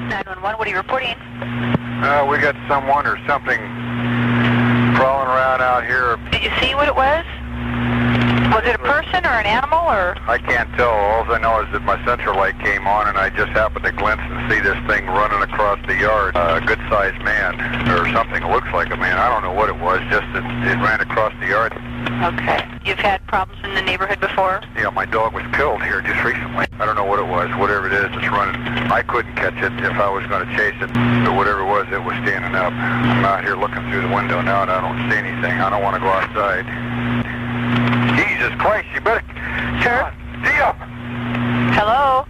911, what are you reporting? We got someone or something crawling around out here. Did you see what it was? Was it a person or an animal or? I can't tell. All I know is that my central light came on and I just happened to glimpse and see this thing running across the yard. A good-sized man or something. It looks like a man. I don't know what it was, just that it ran across the yard. Okay. You've had problems in the neighborhood before? Yeah, my dog was killed here just recently. I don't know what it was. Whatever it is, it's running. I couldn't catch it if I was going to chase it. But whatever it was standing up. I'm out here looking through the window now and I don't see anything. I don't want to go outside. Jesus Christ, you better... Sure. Deal! Hello?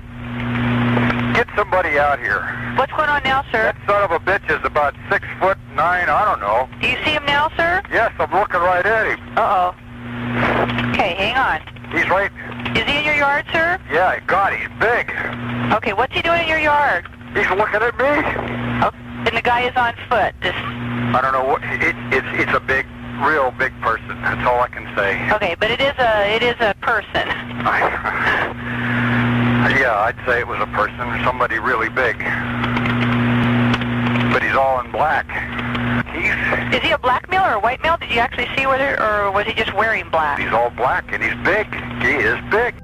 Get somebody out here. What's going on now, sir? That son of a bitch is about 6'9", I don't know. Do you see him now, sir? Yes, I'm looking right at him. Uh-oh. Okay, hang on. He's right... Is he in your yard, sir? Yeah, God, he's big. Okay, what's he doing in your yard? He's looking at me. Oh, and the guy is on foot. I don't know what... It's a big... real big person. That's all I can say. Okay, but it is a person. Yeah, I'd say it was a person, somebody really big. But he's all in black. Is he a black male or a white male? Did you actually see whether, or was he just wearing black? He's all black and he's big. He is big.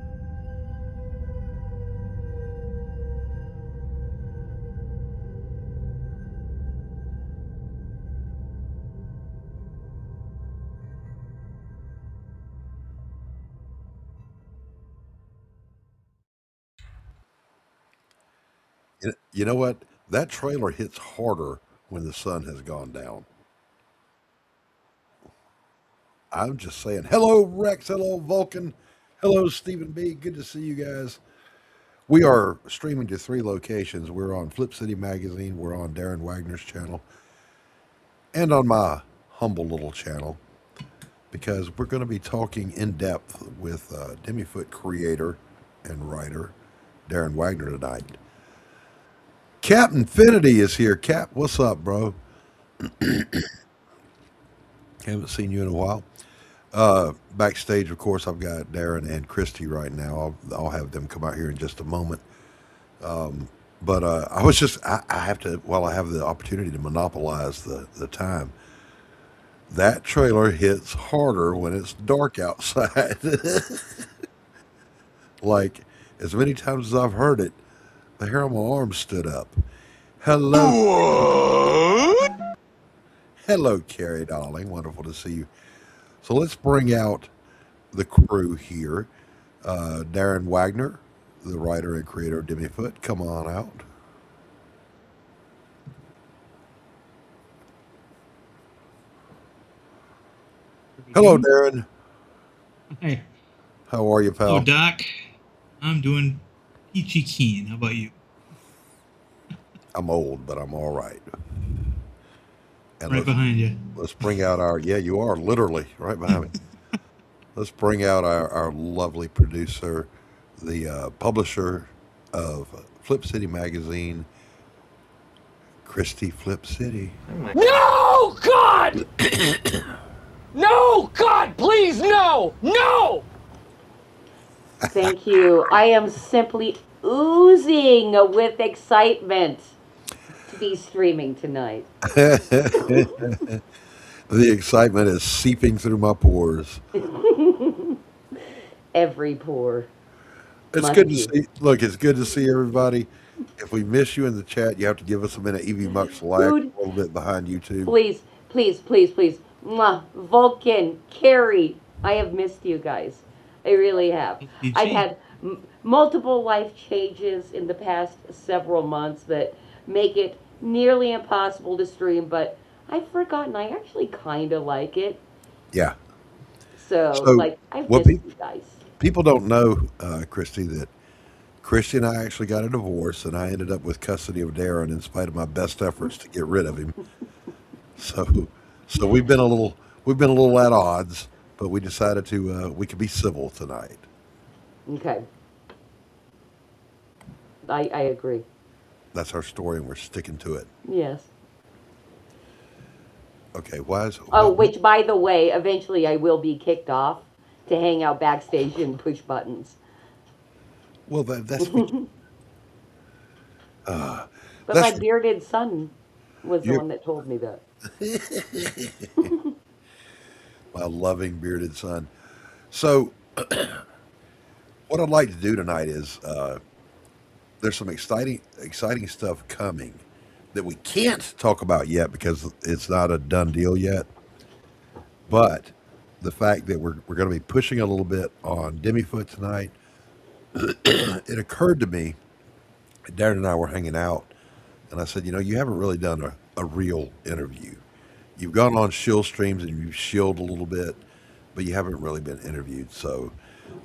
You know what? That trailer hits harder when the sun has gone down. I'm just saying. Hello, Rex. Hello, Vulcan. Hello, Stephen B. Good to see you guys. We are streaming to 3 locations. We're on Flip City Magazine. We're on Darin Wagner's channel. And on my humble little channel. Because we're going to be talking in depth with DEMI-FOOT creator and writer Darin Wagner tonight. Cap Infinity is here. Cap, what's up, bro? Haven't seen you in a while. Backstage, of course, I've got Darin and Christy right now. I'll have them come out here in just a moment. But I was just, I have to, while I have the opportunity to monopolize the time, that trailer hits harder when it's dark outside. Like, as many times as I've heard it, the hair on my arm stood up. Hello. What? Hello, Carrie, darling. Wonderful to see you. So let's bring out the crew here. Darin Wagner, the writer and creator of DEMI-FOOT. Come on out. Hello, Darin. Hi. How are you, pal? Oh, Doc. I'm doing peachy keen. How about you? I'm old, but I'm all right. And right behind you. Let's bring out our, yeah, you are literally right behind me. Let's bring out our lovely producer, the publisher of Flip City Magazine, Christy Flip City. No, God! No, God, please, no! No! Thank you. I am simply oozing with excitement to be streaming tonight. The excitement is seeping through my pores. Every pore. It's good to see. Look, it's good to see everybody. If we miss you in the chat, you have to give us a minute. Evie Muck's lag a little bit behind you too. Please, please, please, please. Mwah. Vulcan, Carrie, I have missed you guys. I really have. I've had multiple life changes in the past several months that make it nearly impossible to stream, but I've forgotten I actually kind of like it. Yeah. So like, I've missed you guys. People don't know, Christy, that Christy and I actually got a divorce, and I ended up with custody of Darin in spite of my best efforts to get rid of him. So we've been a little at odds, but we decided to we could be civil tonight. Okay. I agree. That's our story, and we're sticking to it. Yes. Okay. Which, by the way, eventually I will be kicked off to hang out backstage and push buttons. Well, that's But my That's bearded son was the you, one that told me that. my loving bearded son. So, what I'd like to do tonight is there's some exciting stuff coming that we can't talk about yet because it's not a done deal yet. But the fact that we're going to be pushing a little bit on DEMI-FOOT tonight, it occurred to me, Darren and I were hanging out, and I said, you haven't really done a real interview. You've gone on shill streams and you've shilled a little bit, but you haven't really been interviewed. So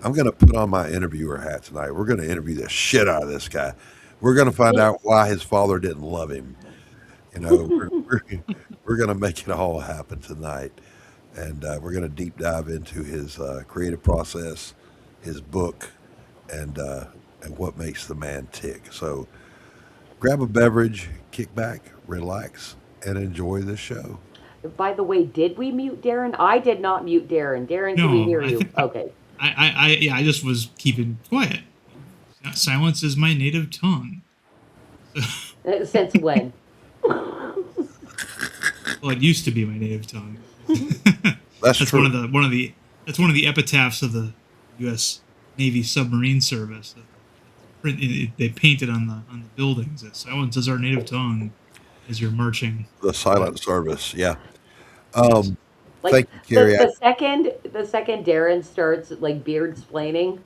I'm going to put on my interviewer hat tonight. We're going to interview the shit out of this guy. We're going to find Yes. out why his father didn't love him. We're going to make it all happen tonight. And we're going to deep dive into his creative process, his book, and what makes the man tick. So grab a beverage, kick back, relax, and enjoy the show. By the way, did we mute Darren? I did not mute Darren. Darren, can we No, hear you? Okay. yeah, I just was keeping quiet. Silence is my native tongue. Since when? Well, it used to be my native tongue. That's That's true. that's one of the epitaphs of the U.S. Navy submarine service. They painted on the buildings that silence is our native tongue as you're marching. The silent service, yeah. Yes. Like Thank you, Carrie. the second Darren starts like beard splaining,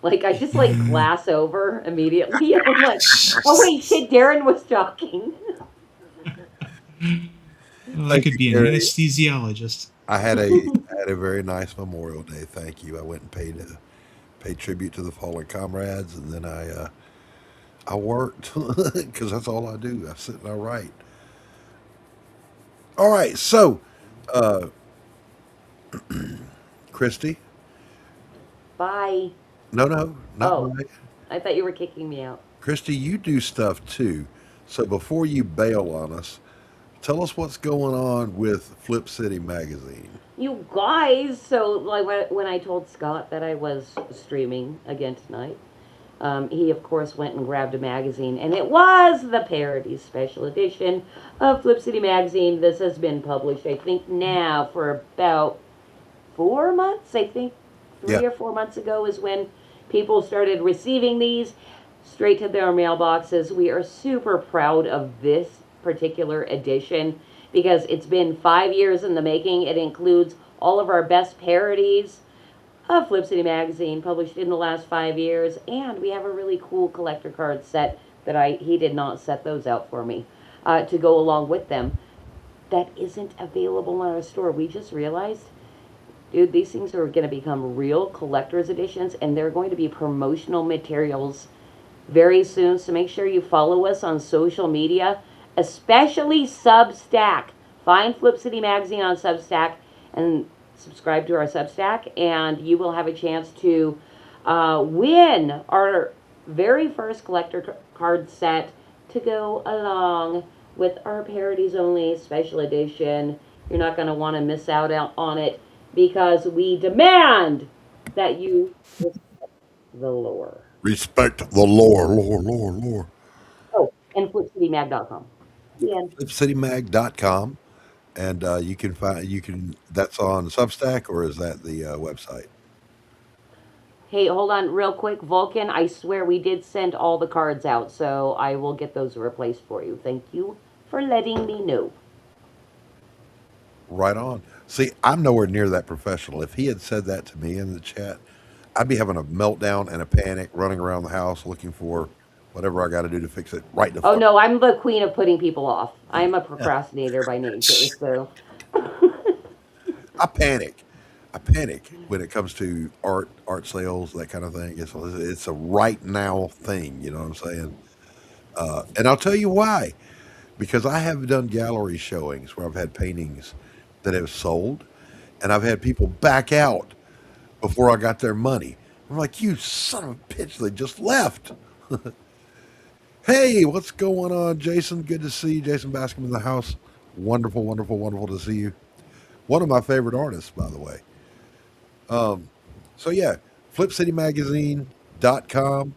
like I just like glass over immediately. I'm like, oh wait, shit, Darren was talking. Well, I Thank could you, be an Carrie. anesthesiologist. I had a very nice Memorial Day. Thank you. I went and paid tribute to the fallen comrades, and then I worked because that's all I do. I sit and I write. All right, so uh, Christy, Bye. no, not Oh, mine. I thought you were kicking me out. Christy, you do stuff too. So before you bail on us, tell us what's going on with Flip City Magazine. You guys, so like when I told Scott that I was streaming again tonight, he of course went and grabbed a magazine, and it was the Parody Special Edition of Flip City Magazine. This has been published, I think, now for about 4 months. I think Yeah, 3 or 4 months ago is when people started receiving these straight to their mailboxes. We are super proud of this particular edition because it's been 5 years in the making. It includes all of our best parodies of Flip City Magazine published in the last 5 years, and we have a really cool collector card set that he did not set those out for me to go along with them. That isn't available in our store. We just realized, dude, these things are going to become real collector's editions, and they're going to be promotional materials very soon. So make sure you follow us on social media, especially Substack. Find Flip City Magazine on Substack and subscribe to our Substack, and you will have a chance to win our very first collector card set to go along with our Parodies Only special edition. You're not going to want to miss out on it because we demand that you respect the lore. respect the lore. Oh, and flipcitymag.com. Yeah. FlipCityMag.com, and that's on Substack, or is that the website? Hey, hold on real quick. Vulcan, I swear we did send all the cards out, so I will get those replaced for you. Thank you for letting me know. Right on. See, I'm nowhere near that professional. If he had said that to me in the chat, I'd be having a meltdown and a panic, running around the house looking for whatever I got to do to fix it right the Oh fuck. no, I'm the queen of putting people off. I'm a procrastinator by nature, so I panic. I panic when it comes to art sales, that kind of thing. It's a right now thing. You know what I'm saying? And I'll tell you why. Because I have done gallery showings where I've had paintings that have sold, and I've had people back out before I got their money. I'm like, you son of a bitch, they just left. Hey, what's going on, Jason? Good to see you. Jason Bascom in the house. Wonderful, wonderful, wonderful to see you. One of my favorite artists, by the way. So yeah, flipcitymagazine.com.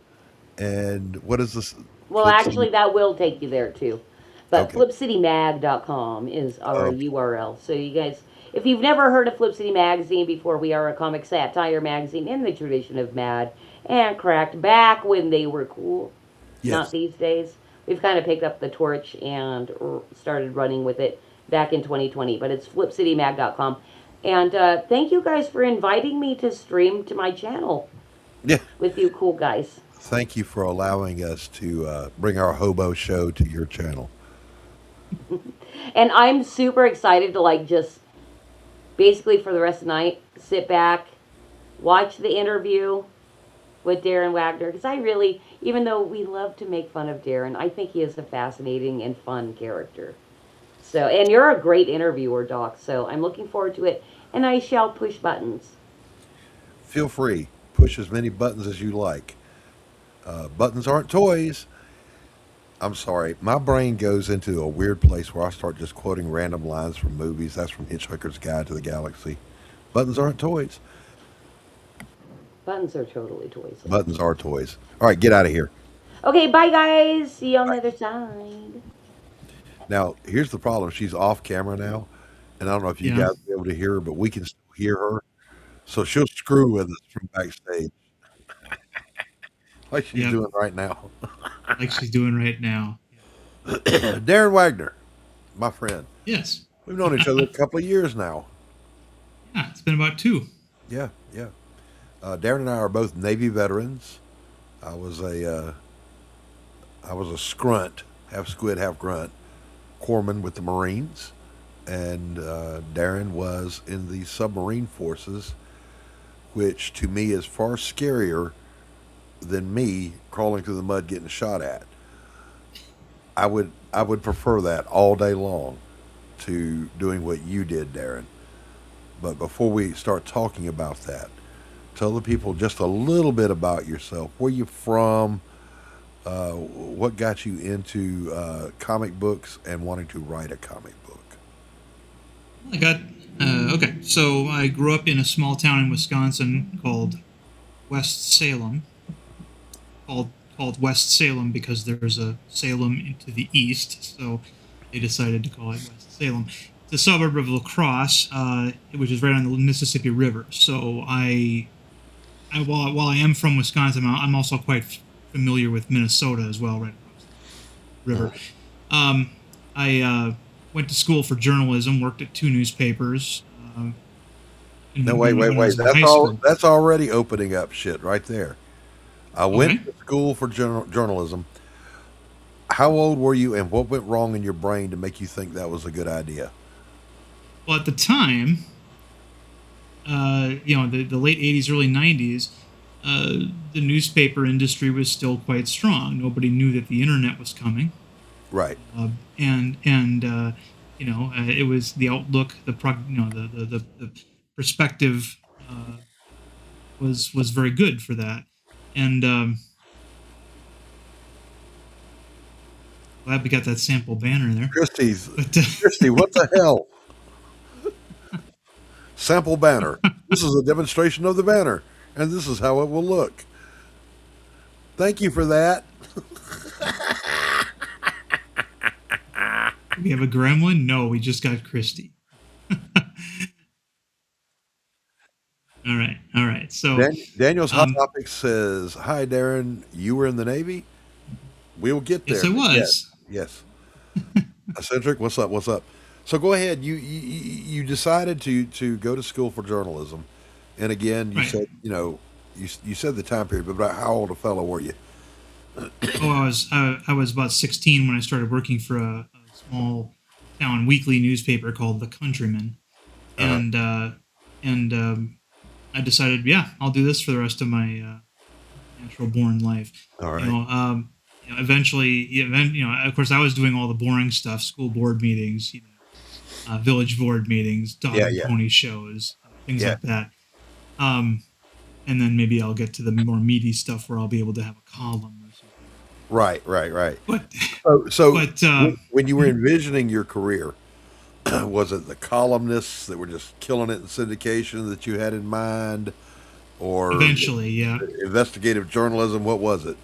And what is this? Well, Flip City. actually, that will take you there too. But Okay. flipcitymag.com is our Okay. URL. So you guys, if you've never heard of Flip City Magazine before, we are a comic satire magazine in the tradition of Mad and Cracked back when they were cool. Not Yes. these days. We've kind of picked up the torch and started running with it back in 2020. But it's flipcitymag.com. And thank you guys for inviting me to stream to my channel Yeah. with you cool guys. Thank you for allowing us to bring our hobo show to your channel. And I'm super excited to like just basically for the rest of the night sit back, watch the interview with Darin Wagner because I really, even though we love to make fun of Darin, I think he is a fascinating and fun character. So, and you're a great interviewer, Doc. So I'm looking forward to it, and I shall push buttons. Feel free. Push as many buttons as you like. Buttons aren't toys. I'm sorry. My brain goes into a weird place where I start just quoting random lines from movies. That's from Hitchhiker's Guide to the Galaxy. Buttons aren't toys. Buttons are totally toys. Buttons are toys. All right, get out of here. Okay, bye guys. See you on the other side. Now, here's the problem. She's off camera now, and I don't know if you Yeah. guys will be able to hear her, but we can still hear her. So she'll screw with us from backstage, like she's Yep. doing right now. Like she's doing right now. Darin Wagner, my friend. Yes. We've known each other a couple of years now. Yeah, it's been about 2. Yeah, yeah. Darin and I are both Navy veterans. I was a scrunt, half squid, half grunt, corpsman with the Marines, and Darin was in the submarine forces, which to me is far scarier than me crawling through the mud getting shot at. I would prefer that all day long to doing what you did, Darin. But before we start talking about that, tell the people just a little bit about yourself. Where you from? What got you into comic books and wanting to write a comic book? I got okay. So I grew up in a small town in Wisconsin called West Salem. Called West Salem because there's a Salem to the east, so they decided to call it West Salem. It's a suburb of La Crosse, which is right on the Mississippi River. So while I am from Wisconsin, I'm also quite familiar with Minnesota as well, right across the river. I went to school for journalism, worked at 2 newspapers. No, wait. That's already opening up shit right there. I went to school for journalism. How old were you, and what went wrong in your brain to make you think that was a good idea? Well, at the time, the late 80s, early 90s, the newspaper industry was still quite strong. Nobody knew that the internet was coming. Right. It was the outlook, the perspective was very good for that. And glad we got that sample banner there. Christy, what the hell? Sample banner. This is a demonstration of the banner, and this is how it will look. Thank you for that. We have a gremlin? No, we just got Christy. All right. So Daniel's Hot Topic says, "Hi, Darin. You were in the Navy. We'll get there." Yes, I was. Yes. Eccentric, what's up? What's up? So go ahead. You decided to go to school for journalism, and again, you said you said the time period, but about how old a fellow were you? I was about 16 when I started working for a small town weekly newspaper called The Countryman, and I decided, I'll do this for the rest of my natural born life. All right. Eventually, of course, I was doing all the boring stuff: school board meetings, village board meetings, dog and pony shows, things like that. And then maybe I'll get to the more meaty stuff where I'll be able to have a column or something. Right. But when you were envisioning your career, was it the columnists that were just killing it in syndication that you had in mind, or eventually, investigative journalism? What was it?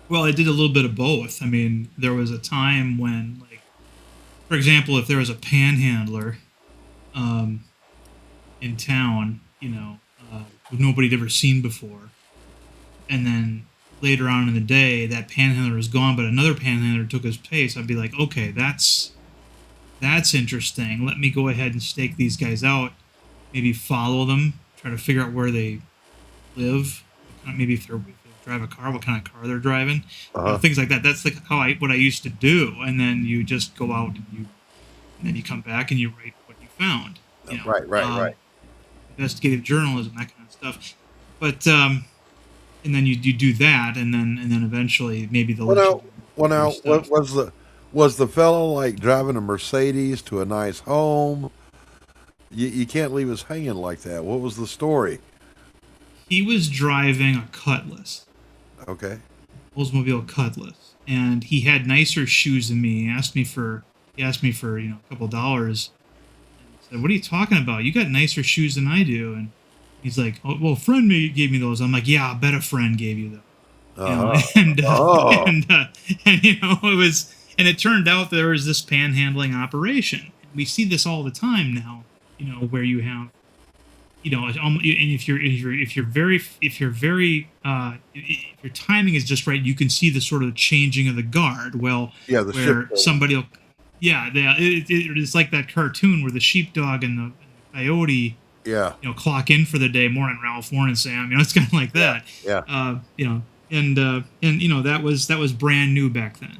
Well, I did a little bit of both. I mean, there was a time when, like, for example, if there was a panhandler um, in town, who nobody'd ever seen before, and then later on in the day, that panhandler was gone, but another panhandler took his place, I'd be like, okay, that's interesting. Let me go ahead and stake these guys out. Maybe follow them, try to figure out where they live. Maybe if they drive a car, what kind of car they're driving, things like that. That's like what I used to do. And then you just go out and then you come back and you write what you found. Right. Investigative journalism, that kind of stuff. But and then you do that, and then eventually maybe the what was the fellow like driving a Mercedes to a nice home? You can't leave us hanging like that. What was the story? He was driving a Cutlass. Okay. Oldsmobile Cutlass, and he had nicer shoes than me. He asked me for a couple dollars. I said, "What are you talking about? You got nicer shoes than I do." And he's like, "Oh, well, a friend gave me those." I'm like, "Yeah, I bet a friend gave you those." And it was, and it turned out there was this panhandling operation. We see this all the time now. Where you have, and if your timing is just right, you can see the sort of changing of the guard. Well, yeah, where somebody will, it's like that cartoon where the sheepdog and the coyote, clock in for the day. More on Ralph Lauren and Sam. It's kind of like that. Yeah. And that was brand new back then.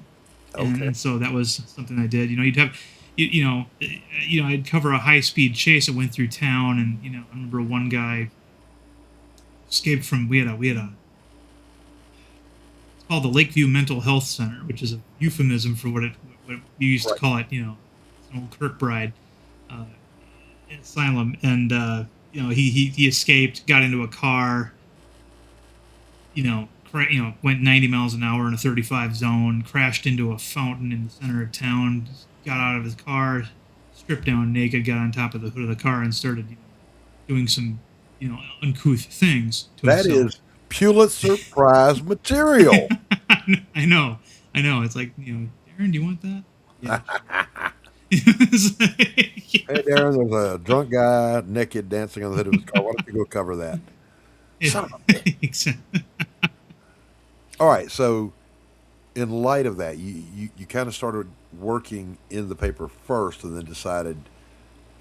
Okay. And so that was something I did. You'd have. I'd cover a high-speed chase that went through town, and I remember one guy escaped from. We had a. It's called the Lakeview Mental Health Center, which is a euphemism for what we used to call it. It's an old Kirkbride asylum, and he escaped, got into a car. Went 90 miles an hour in a 35 zone, crashed into a fountain in the center of town. Got out of his car, stripped down naked, got on top of the hood of the car, and started doing some, uncouth things to himself. That is Pulitzer Prize material. I know. It's like, Darin, do you want that? Yeah. Hey, Darin, there's a drunk guy naked dancing on the hood of his car. Why don't you go cover that? Son of a bitch. All right, so in light of that, you kind of started working in the paper first and then decided,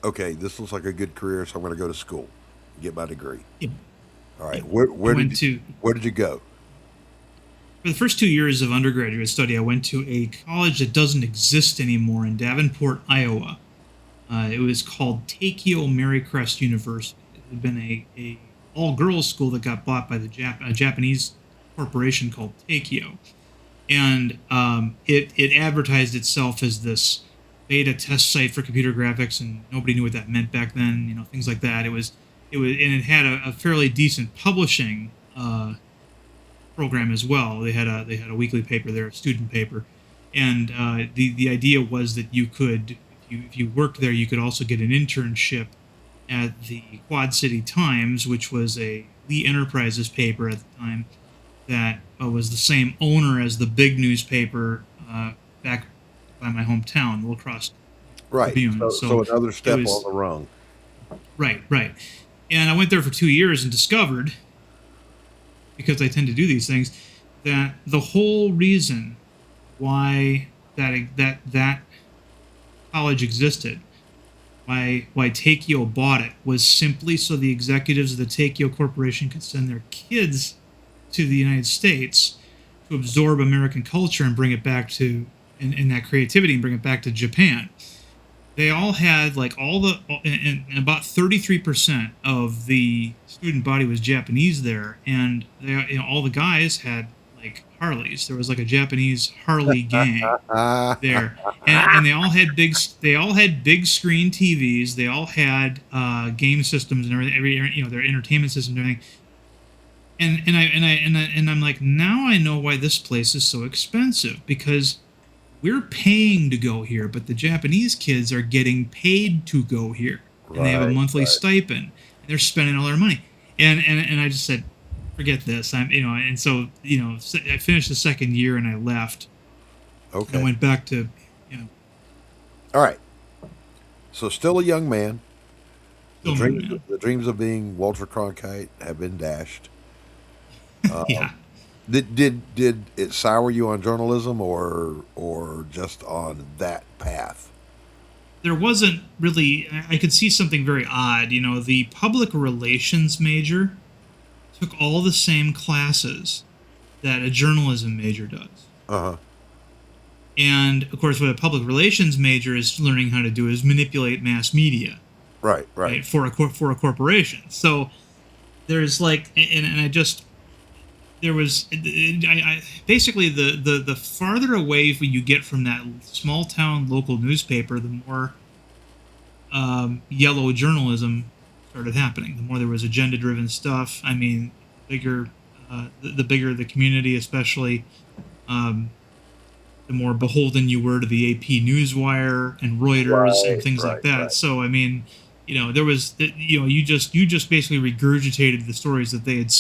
okay, this looks like a good career, so I'm going to go to school and get my degree. Yeah. All right. Where did you go? For the first 2 years of undergraduate study, I went to a college that doesn't exist anymore in Davenport, Iowa. It was called Takeo Marycrest University. It had been a all-girls school that got bought by a Japanese corporation called Takeo. And it advertised itself as this beta test site for computer graphics, and nobody knew what that meant back then. Things like that. And it had a fairly decent publishing program as well. They had a weekly paper there, a student paper, and the idea was that you could, if you worked there, you could also get an internship at the Quad City Times, which was a Lee Enterprises paper at the time that was the same owner as the big newspaper back by my hometown, La Crosse. Right. So another step on the rung. Right. And I went there for 2 years and discovered, because I tend to do these things, that the whole reason why that college existed, why Takeo bought it, was simply so the executives of the Takeo Corporation could send their kids to the United States to absorb American culture and bring it back to, in that creativity, and bring it back to Japan. They all had and about 33% of the student body was Japanese there, and all the guys had Harleys. There was a Japanese Harley gang there, and they all had big screen TVs. They all had game systems and everything, their entertainment systems and everything. And I'm like, now I know why this place is so expensive, because we're paying to go here, but the Japanese kids are getting paid to go here, and they have a monthly stipend, and they're spending all their money. And I just said, forget this. And so I finished the second year and I left. Okay. I went back to, All right. So still a young man. The Still a young dreams, man. the dreams of being Walter Cronkite have been dashed. Yeah. Did it sour you on journalism or just on that path? There wasn't really. I could see something very odd. The public relations major took all the same classes that a journalism major does. Uh-huh. And of course, what a public relations major is learning how to do is manipulate mass media, Right. right, for a corporation. So there's like, and I just there was, basically the farther away you get from that small town local newspaper, the more yellow journalism started happening. The more there was agenda driven stuff. I mean, bigger the bigger the community, especially. The more beholden you were to the AP Newswire and Reuters and things like that. Right. So I mean, there was, you just basically regurgitated the stories that they would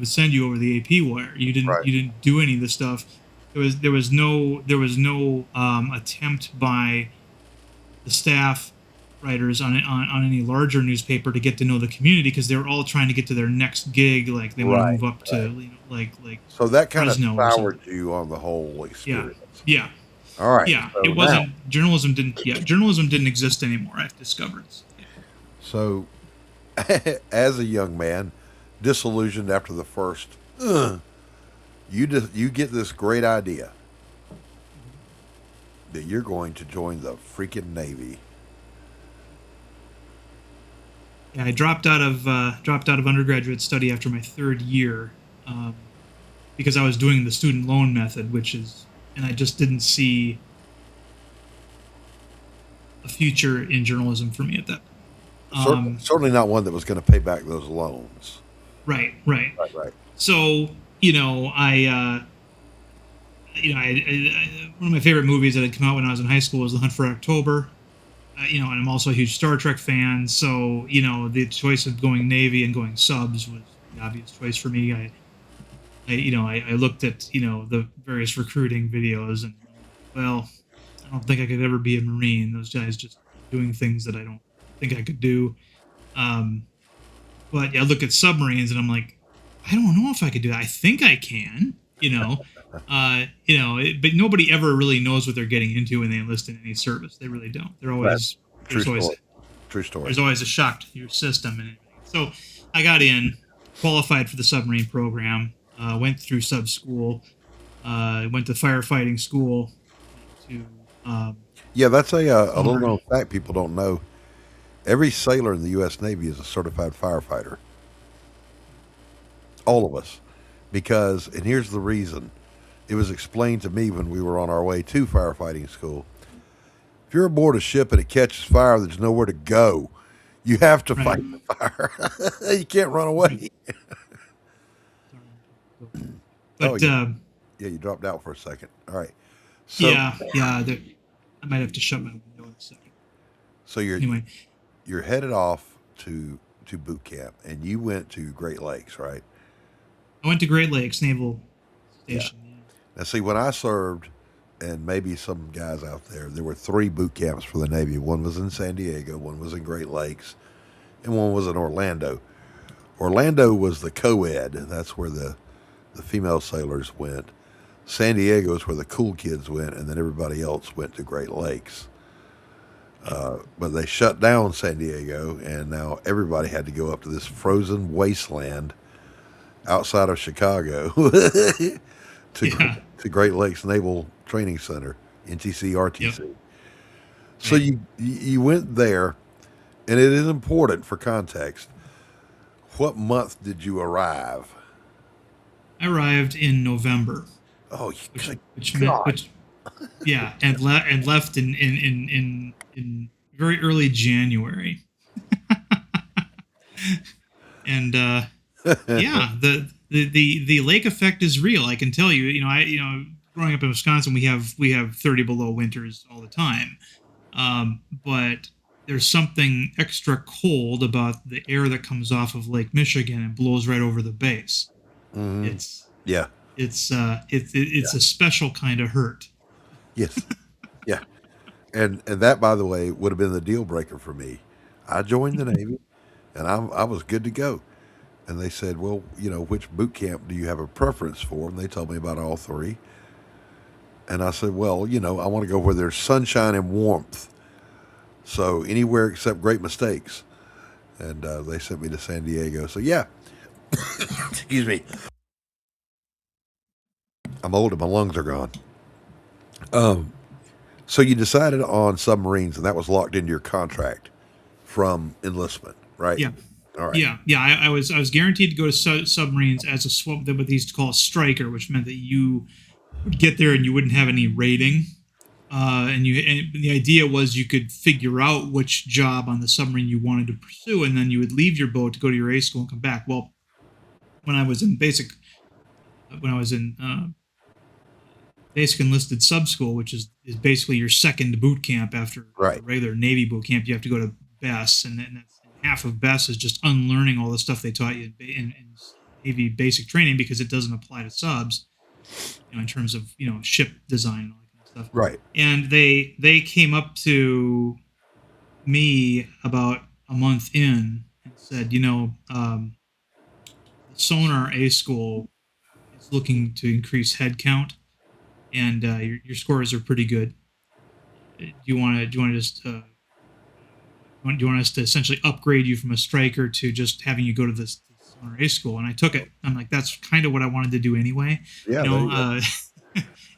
send you over the AP wire. You didn't do any of the stuff. There was no attempt by the staff writers on any larger newspaper to get to know the community, because they were all trying to get to their next gig. Like they want to move up to like so that kind Fresno of soured you on the whole experience. Yeah. All right. Yeah, so it wasn't now- journalism didn't exist anymore. I've discovered. So, as a young man, disillusioned after the first, you get this great idea that you're going to join the freaking Navy. Yeah, I dropped out of undergraduate study after my third year, because I was doing the student loan method, and I just didn't see a future in journalism for me at that. Certainly not one that was going to pay back those loans. Right. Right. So I one of my favorite movies that had come out when I was in high school was The Hunt for October. And I'm also a huge Star Trek fan, so the choice of going Navy and going subs was the obvious choice for me. I looked at the various recruiting videos, and well, I don't think I could ever be a Marine. Those guys just doing things that I don't think I could do. But I look at submarines and I'm like, I don't know if I could do that. I think I can, but nobody ever really knows what they're getting into when they enlist in any service. They really don't. They're always, True story. There's always a shock to your system and everything. So I got in, qualified for the submarine program, went through sub school, went to firefighting school. Yeah, that's a little known fact people don't know. Every sailor in the U.S. Navy is a certified firefighter. All of us. Because, and here's the reason, it was explained to me when we were on our way to firefighting school. If you're aboard a ship and it catches fire, there's nowhere to go. You have to fight the fire. You can't run away. But yeah, you dropped out for a second. All right. So, I might have to shut my window in a second. So you're headed off to boot camp, and you went to Great Lakes, right? I went to Great Lakes Naval Station. Yeah. Now, see, when I served, and maybe some guys out there were 3 boot camps for the Navy. One was in San Diego, one was in Great Lakes, and one was in Orlando. Orlando was the co-ed. That's where the female sailors went. San Diego is where the cool kids went, and then everybody else went to Great Lakes. But they shut down San Diego, and now everybody had to go up to this frozen wasteland outside of Chicago to Great Lakes Naval Training Center, NTC RTC. Yep. So you went there, and it is important for context. What month did you arrive? I arrived in November. Oh, and left in very early January. And the lake effect is real. I can tell you. Growing up in Wisconsin, we have 30 below winters all the time, but there's something extra cold about the air that comes off of Lake Michigan and blows right over the base. It's Yeah. it's a special kind of hurt. Yes. Yeah. And that, by the way, would have been the deal breaker for me. I joined the Navy, and I was good to go. And they said, well, which boot camp do you have a preference for? And they told me about all three. And I said, well, I want to go where there's sunshine and warmth. So anywhere except Great Mistakes. And they sent me to San Diego. So yeah, excuse me. I'm old and my lungs are gone. So you decided on submarines, and that was locked into your contract from enlistment, right? Yeah. All right. Yeah. I was guaranteed to go to submarines as a what they used to call a striker, which meant that you would get there and you wouldn't have any rating. And the idea was you could figure out which job on the submarine you wanted to pursue, and then you would leave your boat to go to your A school and come back. Well, when I was in basic enlisted sub school, which is basically your second boot camp after Right. regular Navy boot camp, you have to go to BESS, and half of BESS is just unlearning all the stuff they taught you in Navy basic training because it doesn't apply to subs, in terms of ship design and all that kind of stuff. Right. And they came up to me about a month in and said, the sonar A school is looking to increase headcount, and your scores are pretty good. Do you want to just do you want us to essentially upgrade you from a striker to just having you go to this sonar A school? And I took it. I'm like, that's kind of what I wanted to do anyway. Yeah.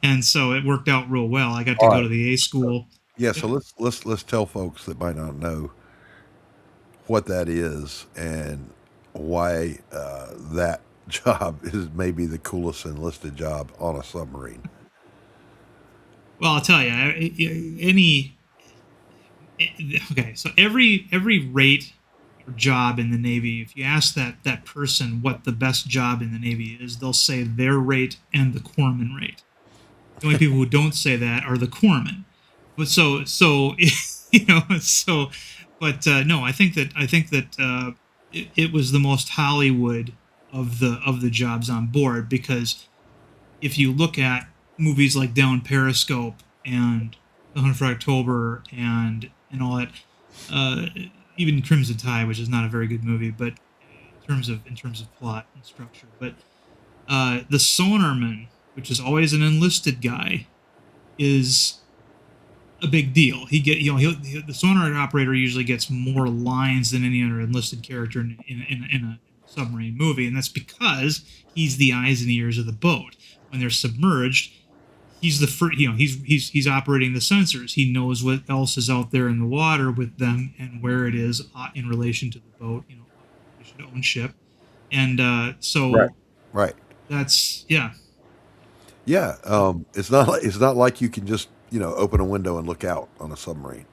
And so it worked out real well. I got to go to the A school. Yeah. So let's tell folks that might not know what that is and why that job is maybe the coolest enlisted job on a submarine. Well, I'll tell you, so every rate or job in the Navy, if you ask that person what the best job in the Navy is, they'll say their rate and the corpsman rate. The only people who don't say that are the corpsmen. But no, I think that it was the most Hollywood of the jobs on board, because if you look at movies like Down Periscope and The Hunt for October and all that, even Crimson Tide, which is not a very good movie, but in terms of plot and structure, but the sonarman, which is always an enlisted guy, is a big deal. The sonar operator usually gets more lines than any other enlisted character in a submarine movie, and that's because he's the eyes and ears of the boat. When they're submerged, he's the first, he's operating the sensors. He knows what else is out there in the water with them and where it is in relation to the boat, in relation to own ship, and so right. That's yeah. It's not like you can just open a window and look out on a submarine.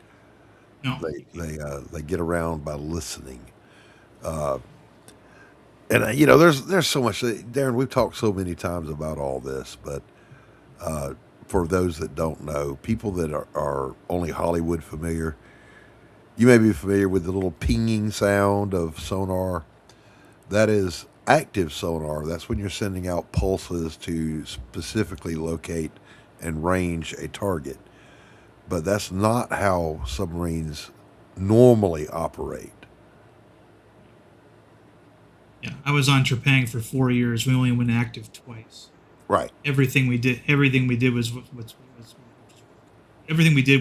No, they get around by listening. And there's so much, Darin. We've talked so many times about all this, but for those that don't know, people that are only Hollywood familiar, you may be familiar with the little pinging sound of sonar. That is active sonar. That's when you're sending out pulses to specifically locate and range a target. But that's not how submarines normally operate. Yeah, I was on Trepang for 4 years. We only went active twice. Right. Everything we did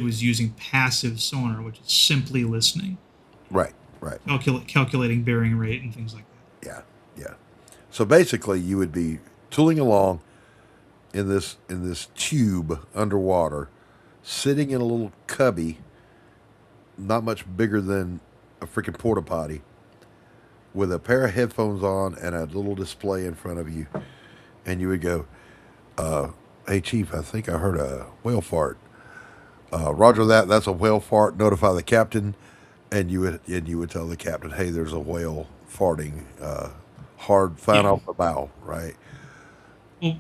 was using passive sonar, which is simply listening. Right. Calculating bearing rate and things like that. Yeah. So basically, you would be tooling along in this tube underwater, sitting in a little cubby, not much bigger than a freaking porta potty, with a pair of headphones on and a little display in front of you, and you would go, "Hey, Chief, I think I heard a whale fart. Roger that. That's a whale fart. Notify the captain." And you would tell the captain, "Hey, there's a whale farting. Hard, fine off the bow." Right. Well,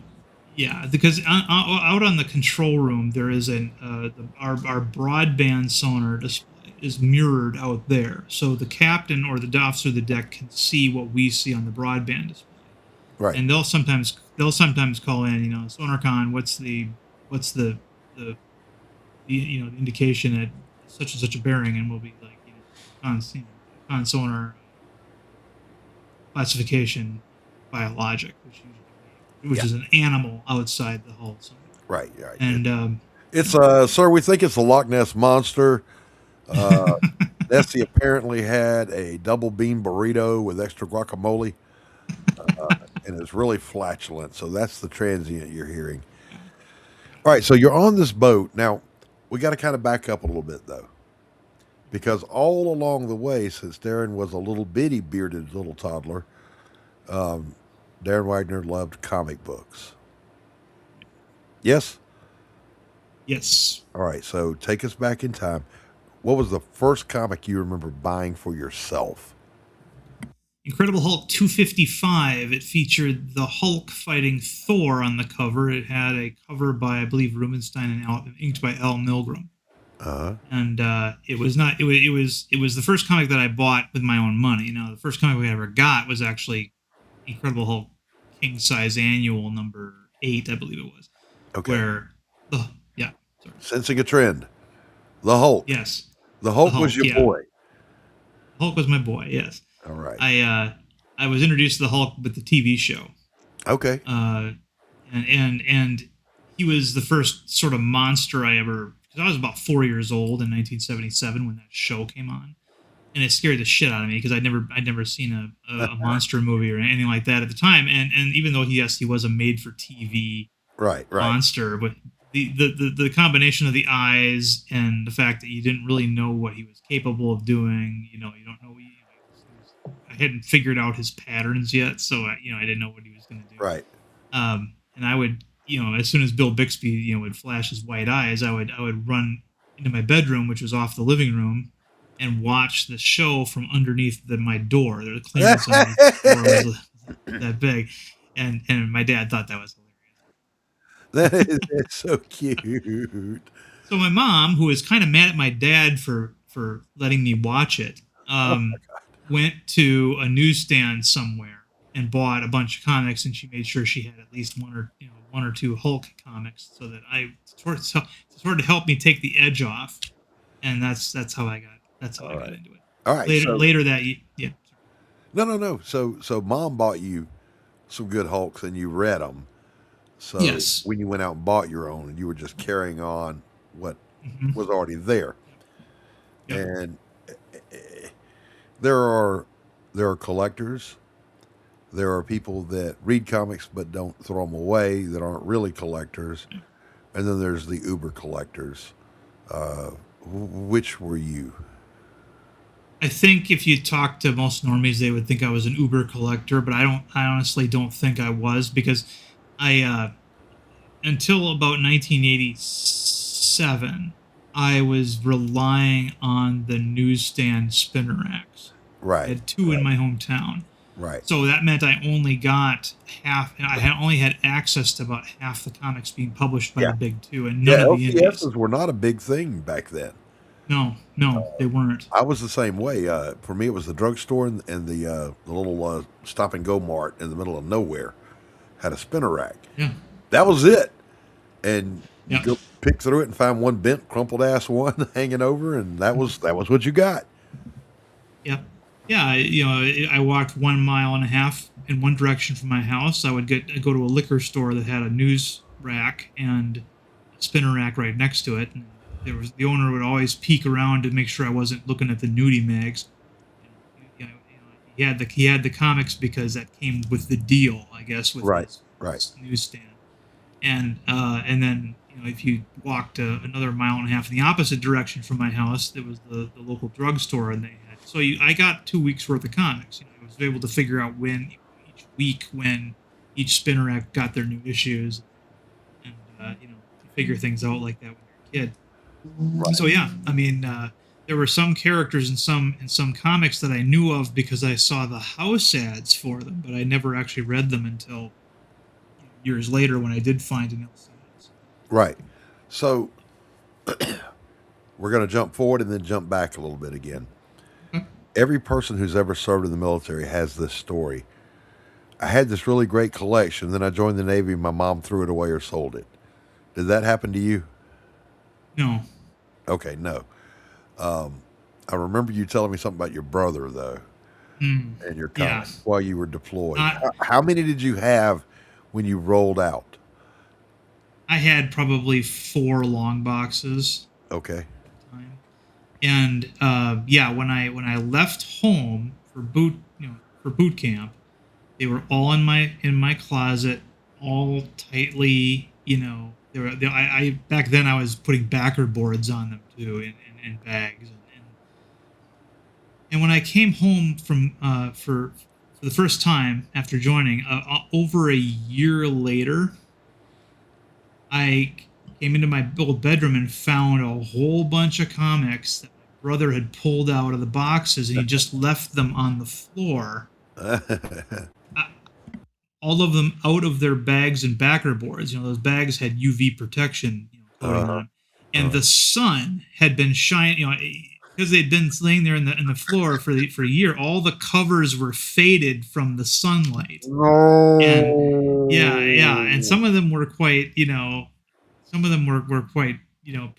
yeah, because out on the control room there is our broadband sonar display is mirrored out there, so the captain or the officer of the deck can see what we see on the broadband display. Right. And they'll sometimes call in, SonarCon, what's the the indication that such and such a bearing, and we'll be like, con sonar classification biologic, which Yeah. is an animal outside the hull somewhere. Right. Right. And It's sir, we think it's the Loch Ness monster. Nessie apparently had a double bean burrito with extra guacamole, and it's really flatulent. So that's the transient you're hearing. All right, so you're on this boat now. We got to kind of back up a little bit though, because all along the way, since Darin was a little bitty bearded little toddler, Darin Wagner loved comic books. Yes. yes, All right, so take us back in time. What was the first comic you remember buying for yourself? Incredible Hulk 255. It featured the Hulk fighting Thor on the cover. It had a cover by, I believe, Rubenstein and inked by Al Milgrom. And it was not. It was the first comic that I bought with my own money. Now, the first comic I ever got was actually Incredible Hulk King Size Annual number 8, I believe it was. Okay. Where, yeah, sorry. Sensing a trend. The Hulk. Yes, The Hulk, The Hulk, was your yeah. boy. Hulk was my boy. Yes. All right. I was introduced to the Hulk with the TV show. Okay. And he was the first sort of monster I ever, because I was about 4 years old in 1977 when that show came on, and it scared the shit out of me because I'd never seen a monster movie or anything like that at the time. And even though he was a made for TV right. monster, but the combination of the eyes and the fact that you didn't really know what he was capable of doing, you don't know. I hadn't figured out his patterns yet, so I didn't know what he was going to do. Right. And I would, as soon as Bill Bixby, would flash his white eyes, I would run into my bedroom, which was off the living room, and watch the show from underneath my door. The clearance on the door was that big, and my dad thought that was hilarious. That's so cute. So my mom, who was kind of mad at my dad for letting me watch it, went to a newsstand somewhere and bought a bunch of comics, and she made sure she had at least one or two Hulk comics, so that I sort of help me take the edge off, and that's how I got into it. All right. Later that yeah. No. So mom bought you some good Hulks, and you read them. So Yes. when you went out and bought your own, you were just carrying on what Mm-hmm. was already there. Yep. And there are collectors. There are people that read comics but don't throw them away, that aren't really collectors. And then there's the uber collectors. Which were you? I think if you talk to most normies, they would think I was an Uber collector, but I honestly don't think I was, because I until about 1987, I was relying on the newsstand spinner racks. Right. I had two in my hometown. Right. So that meant I only got half. I only had access to about half the comics being published by the big two, and none of the indies. LCSs were not a big thing back then. No, they weren't. I was the same way. For me, it was the drugstore and the little stop and go mart in the middle of nowhere had a spinner rack. Yeah. That was it. And you Yeah. go pick through it and find one bent, crumpled ass one hanging over, and that was what you got. Yep. Yeah, I walked 1.5 miles in one direction from my house. I would go to a liquor store that had a news rack and a spinner rack right next to it. And the owner would always peek around to make sure I wasn't looking at the nudie mags. He had the comics because that came with the deal, I guess, with Right. his newsstand. And then if you walked another 1.5 miles in the opposite direction from my house, there was the local drugstore, and they had. So I got 2 weeks worth of comics. I was able to figure out when each spinner rack got their new issues, and you figure things out like that when you're a kid. Right. So yeah, I mean, there were some characters in some comics that I knew of because I saw the house ads for them, but I never actually read them until years later when I did find an LCS. Right. So we're going to jump forward and then jump back a little bit again. Every person who's ever served in the military has this story. I had this really great collection. Then I joined the Navy. My mom threw it away or sold it. Did that happen to you? No. Okay, no. I remember you telling me something about your brother though, Mm, and your yeah. comics while you were deployed. I How many did you have when you rolled out? I had probably 4 long boxes Okay. at the time. And yeah, when I left home for boot camp, they were all in my closet, all tightly. I back then I was putting backer boards on them too in bags, and when I came home from for the first time after joining, over a year later, I came into my old bedroom and found a whole bunch of comics that my brother had pulled out of the boxes, and he just left them on the floor. Uh, all of them out of their bags and backer boards. Those bags had UV protection, coating on uh, them, and the sun had been shining. Because they'd been laying there in the floor for a year. All the covers were faded from the sunlight, and yeah, and no. some of them were quite, some of them were quite,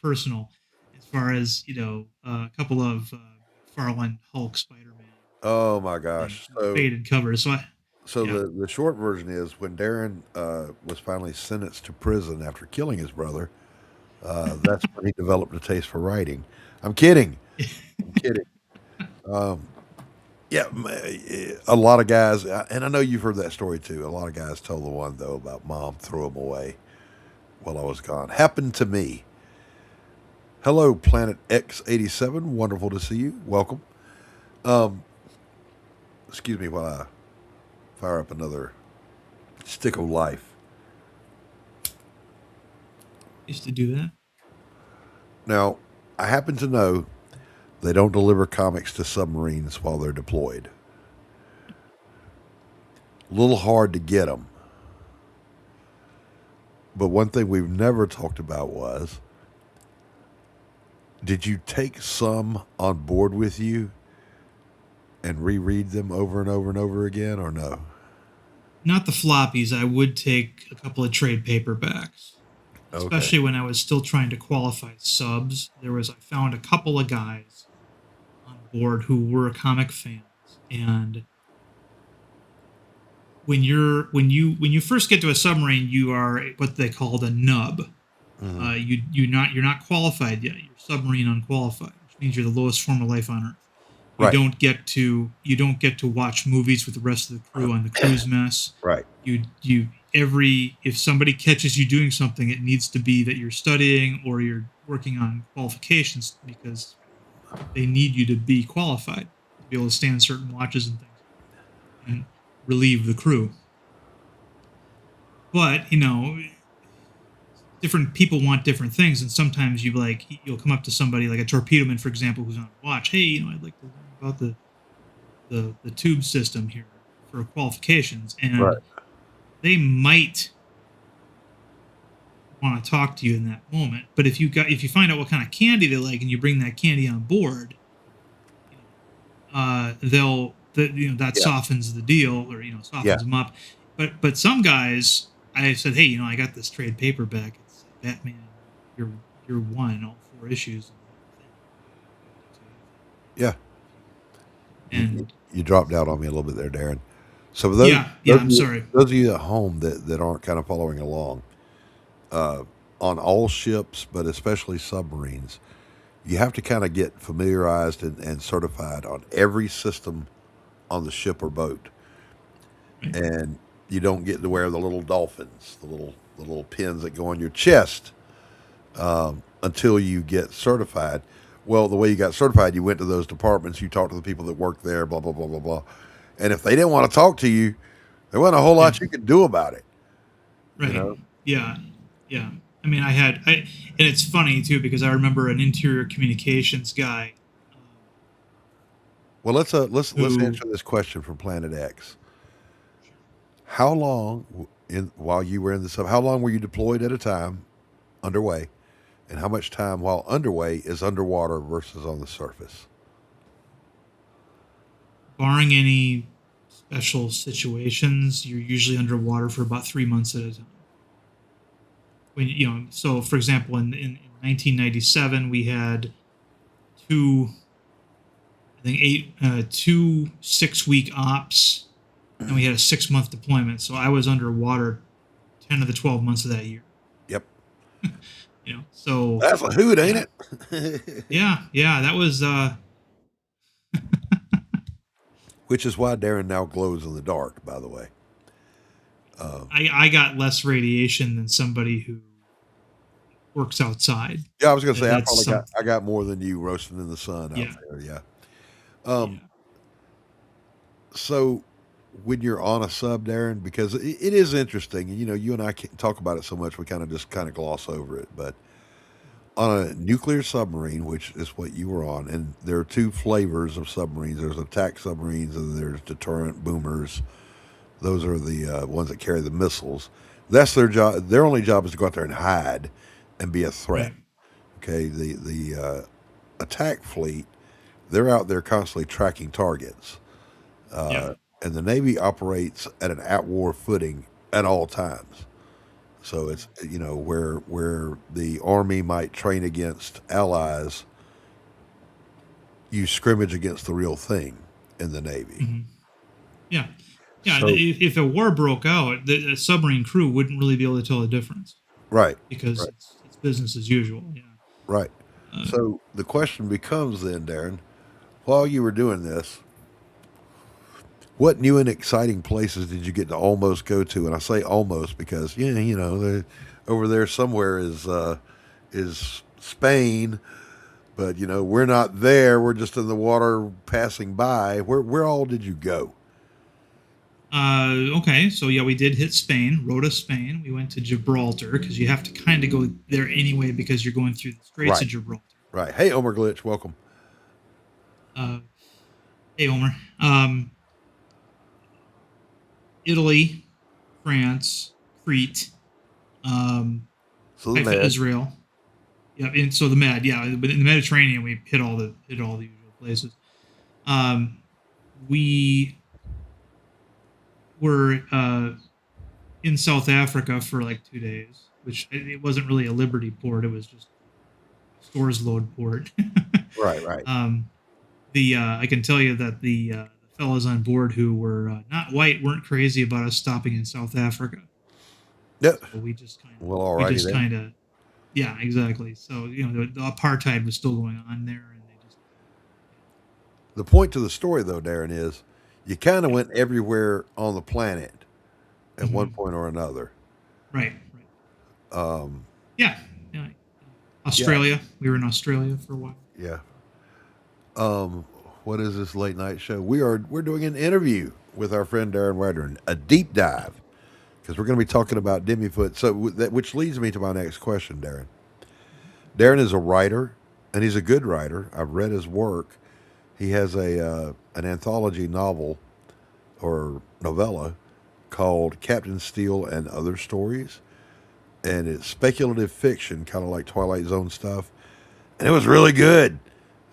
personal, as far as a couple of McFarlane Hulk Spider-Man Oh my and gosh. So faded covers. So so yeah. the short version is when Darren was finally sentenced to prison after killing his brother, that's when he developed a taste for writing. I'm kidding. I'm kidding. Um, yeah, a lot of guys, and I know you've heard that story too. A lot of guys told the one though about mom threw him away while I was gone. Happened to me. Hello, Planet X87. Wonderful to see you. Welcome. Um, excuse me while I fire up another stick of life. Used to do that. Now, I happen to know they don't deliver comics to submarines while they're deployed. A little hard to get them. But one thing we've never talked about was, did you take some on board with you and reread them over and over and over again, or no? Not the floppies. I would take a couple of trade paperbacks, Okay. especially when I was still trying to qualify subs. I found a couple of guys on board who were comic fans, and when you first get to a submarine, you are what they called a nub. Hmm. You're not qualified yet. You're submarine unqualified, which means you're the lowest form of life on Earth. Right. You don't get to watch movies with the rest of the crew on the cruise mess. Right. You every if somebody catches you doing something, it needs to be that you're studying or you're working on qualifications, because they need you to be qualified to be able to stand certain watches and things and relieve the crew. But different people want different things, and sometimes you'll come up to somebody like a torpedoman, for example, who's on watch. Hey, I'd like to learn about the tube system here for qualifications, Right. and they might want to talk to you in that moment. But if you find out what kind of candy they like and you bring that candy on board, that Yeah. softens the deal, or Yeah. softens them up. But some guys, I said, hey, I got this trade paperback. It's Batman year one, all 4 issues, Yeah. and You dropped out on me a little bit there, Darren. So for yeah, I'm sorry. those of you at home that aren't kind of following along, uh, on all ships, but especially submarines, you have to kind of get familiarized and certified on every system on the ship or boat, Right. and you don't get to wear the little dolphins, the little pins that go on your chest, until you get certified. Well, the way you got certified, you went to those departments, you talked to the people that work there, blah blah blah blah blah, and if they didn't want to talk to you, there wasn't a whole Yeah, lot you could do about it. You right. know. Yeah, yeah. I mean, and it's funny too, because I remember an interior communications guy, Well, let's who answer this question from Planet X. How long while you were in the sub? How long were you deployed at a time, underway, and how much time while underway is underwater versus on the surface? barring any special situations, you're usually underwater for about 3 months at a time. So for example, in 1997, we had two, I think two 6-week ops, and we had a 6-month deployment. So I was underwater 10 of the 12 months of that year. Yep. So That's a hoot, ain't it? yeah, that was. Which is why Darin now glows in the dark, by the way. I got less radiation than somebody who works outside. Yeah, I was going to say I got more than you roasting in the sun out there. Yeah. So when you're on a sub, Darin, because it is interesting, you and I can't talk about it so much, we kind of gloss over it. But on a nuclear submarine, which is what you were on, and there are two flavors of submarines. There's attack submarines and there's deterrent boomers. Those are the ones that carry the missiles. That's their job. Their only job is to go out there and hide and be a threat. Okay, the attack fleet, they're out there constantly tracking targets. And the Navy operates at an at-war footing at all times. So it's, where the Army might train against allies, you scrimmage against the real thing in the Navy. Mm-hmm. Yeah. So, if a war broke out, the submarine crew wouldn't really be able to tell the difference. Right. Because it's business as usual. Yeah. Right. So the question becomes then, Darin, while you were doing this, what new and exciting places did you get to almost go to? And I say almost because, over there somewhere is Spain, but we're not there. We're just in the water passing by. Where all did you go? Okay, so we did hit Spain, Rota, Spain. We went to Gibraltar because you have to kind of go there anyway because you're going through the Straits of Gibraltar. Right. Hey, Omer Glitch, welcome. Hey, Omer. Italy, France, Crete, Haifa, Israel. Yeah, and so the Med, but in the Mediterranean we hit all the usual places. We were in South Africa for like 2 days, which it wasn't really a Liberty port; it was just stores load port. Right. I can tell you that the fellows on board who were not white weren't crazy about us stopping in South Africa. Yep. So we just kind of, yeah, exactly. So the apartheid was still going on there, and they just. The point to the story, though, Darin, is you kind of went everywhere on the planet at one point or another. Right. Yeah. Australia. Yeah. We were in Australia for a while. Yeah. What is this late night show? We're doing an interview with our friend Darin Wagner, a deep dive, because we're going to be talking about DEMI-FOOT. So which leads me to my next question, Darin. Darin is a writer, and he's a good writer. I've read his work. He has an anthology novel or novella called Captain Steele and Other Stories, and it's speculative fiction, kind of like Twilight Zone stuff, and it was really good.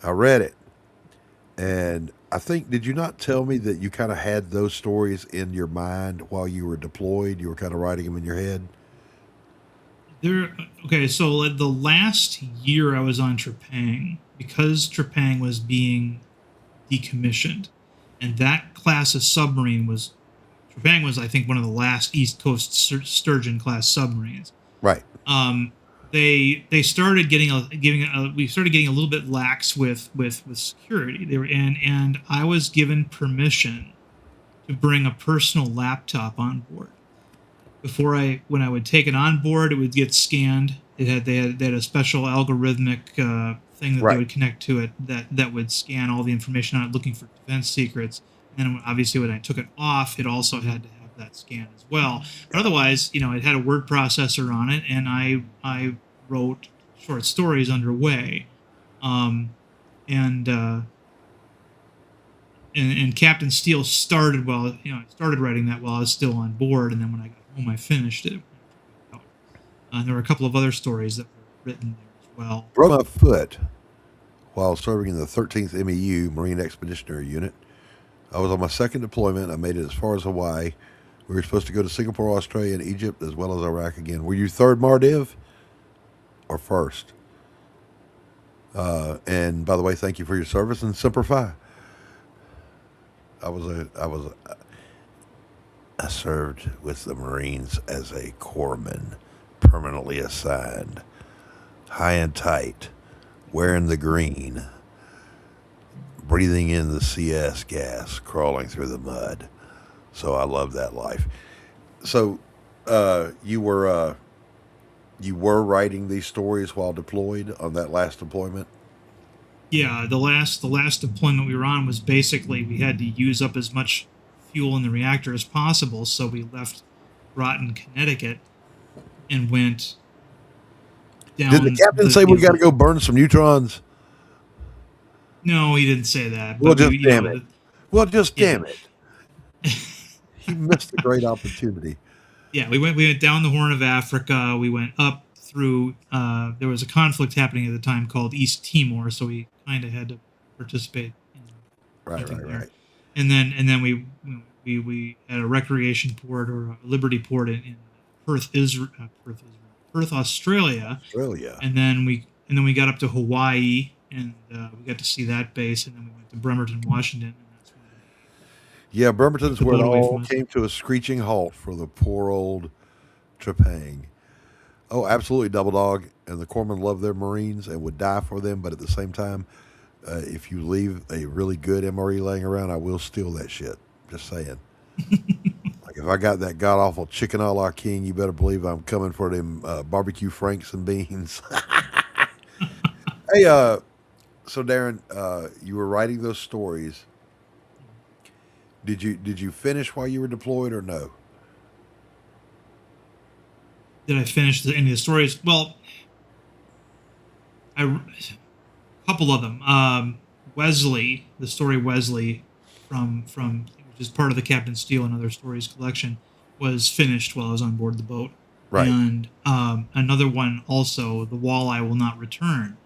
I read it. And I think, did you not tell me that you kind of had those stories in your mind while you were deployed? You were kind of writing them in your head? Okay, so the last year I was on Trepang, because Trepang was being decommissioned, and that class of submarine Trepang was, I think, one of the last East Coast Sturgeon class submarines. Right. They started we started getting a little bit lax with security. They were and I was given permission to bring a personal laptop on board. When I would take it on board, it would get scanned. They had a special algorithmic thing that they would connect to it that would scan all the information on it, looking for defense secrets. And then obviously when I took it off, it also had to have that scan as well. But otherwise, it had a word processor on it, and I wrote short stories underway. And Captain Steele started I started writing that while I was still on board, and then when I got home, I finished it. There were a couple of other stories that were written there as well. Broke my foot while serving in the 13th MEU Marine Expeditionary Unit. I was on my second deployment. I made it as far as Hawaii. We were supposed to go to Singapore, Australia, and Egypt, as well as Iraq again. Were you third Mardiv or first? And by the way, thank you for your service and Semper Fi. I served with the Marines as a corpsman, permanently assigned, high and tight, wearing the green, breathing in the CS gas, crawling through the mud. So I love that life. So you were writing these stories while deployed on that last deployment. Yeah, the last deployment we were on was basically we had to use up as much fuel in the reactor as possible, so we left Groton, Connecticut, and went down. Did the captain say we got to go burn some neutrons? No, he didn't say that. Well, But just damn it. Well, just damn it. He missed a great opportunity. Yeah, we went down the Horn of Africa. We went up through. There was a conflict happening at the time called East Timor, so we kind of had to participate in something there. Right. And then we had a recreation port or a Liberty port in Perth, Australia. And then we got up to Hawaii, and we got to see that base, and then we went to Bremerton, Washington. Yeah, Bremerton's where it all came to a screeching halt for the poor old Trepang. Oh, absolutely, Double Dog. And the corpsmen love their Marines and would die for them, but at the same time, if you leave a really good MRE laying around, I will steal that shit. Just saying. Like, if I got that god-awful chicken a la king, you better believe I'm coming for them barbecue franks and beans. Hey, so Darin, you were writing those stories. Did you finish while you were deployed or no? Did I finish any of the stories? Well, a couple of them. Wesley, the story Wesley from which is part of the Captain Steele and Other Stories collection, was finished while I was on board the boat. Right. And another one also, The Walleye Will Not Return,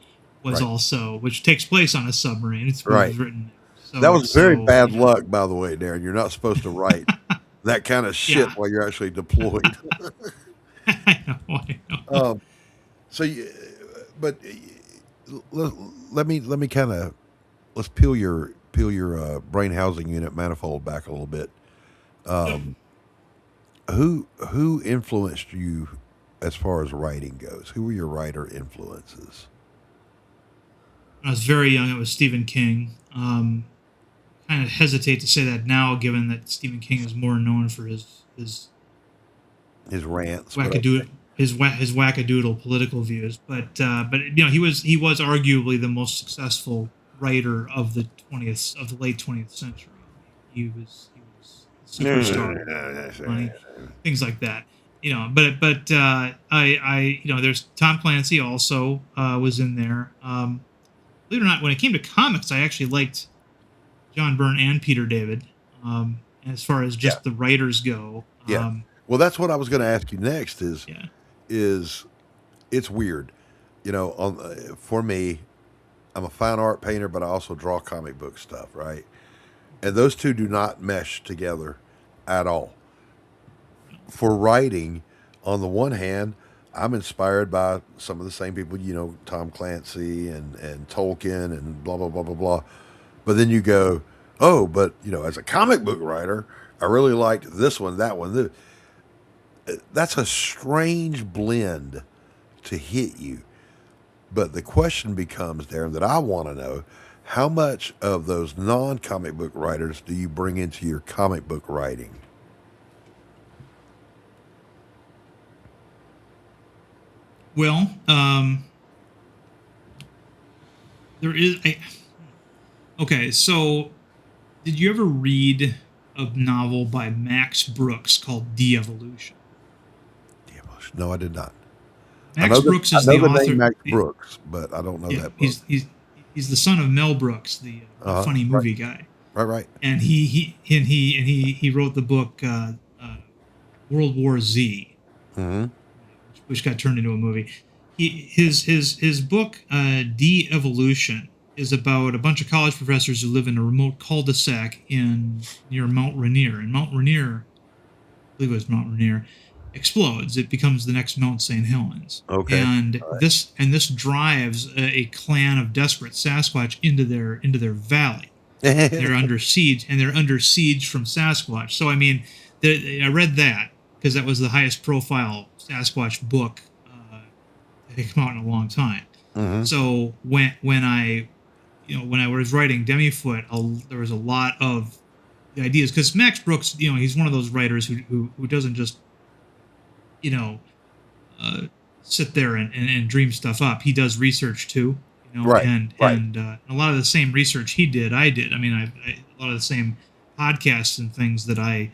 was also, which takes place on a submarine. It's written there. So, that was very bad luck, by the way, Darin. You're not supposed to write that kind of shit while you're actually deployed. I know. Let me kind of let's peel your brain housing unit manifold back a little bit. Who influenced you as far as writing goes? Who were your writer influences? When I was very young, it was Stephen King. Kind of hesitate to say that now, given that Stephen King is more known for his rants, his wackadoodle political views. But you know, he was arguably the most successful writer of the late 20th century. He was a superstar, things like that. You know, but I you know, there's Tom Clancy also was in there. Believe it or not, when it came to comics, I actually liked John Byrne and Peter David. As far as just the writers go. Well, that's what I was going to ask you next. Is it's weird, you know? For me, I'm a fine art painter, but I also draw comic book stuff, right? And those two do not mesh together at all. For writing, on the one hand, I'm inspired by some of the same people, you know, Tom Clancy and Tolkien and blah, blah, blah, blah, blah. But then you go, oh, but, you know, as a comic book writer, I really liked this one, that one. That's a strange blend to hit you. But the question becomes, Darin, that I want to know, how much of those non-comic book writers do you bring into your comic book writing? Well, there is okay, so did you ever read a novel by Max Brooks called De-Evolution? De-Evolution. No, I did not. Max Brooks is the author. Name Max Brooks, but I don't know that book. He's the son of Mel Brooks, the funny movie guy. Right. And he wrote the book World War Z, which got turned into a movie. His book De-Evolution is about a bunch of college professors who live in a remote cul-de-sac near Mount Rainier. And Mount Rainier, I believe it was Mount Rainier, explodes. It becomes the next Mount St. Helens. Okay. And this drives a clan of desperate Sasquatch into their valley. They're under siege, and they're under siege from Sasquatch. So I mean, I read that because that was the highest profile Sasquatch book that had come out in a long time. Mhm. So when I was writing DEMI-FOOT, there was a lot of the ideas, because Max Brooks, he's one of those writers who doesn't just uh, sit there and dream stuff up. He does research too, Right, and right. and a lot of the same research he did, I did. I mean, a lot of the same podcasts and things that I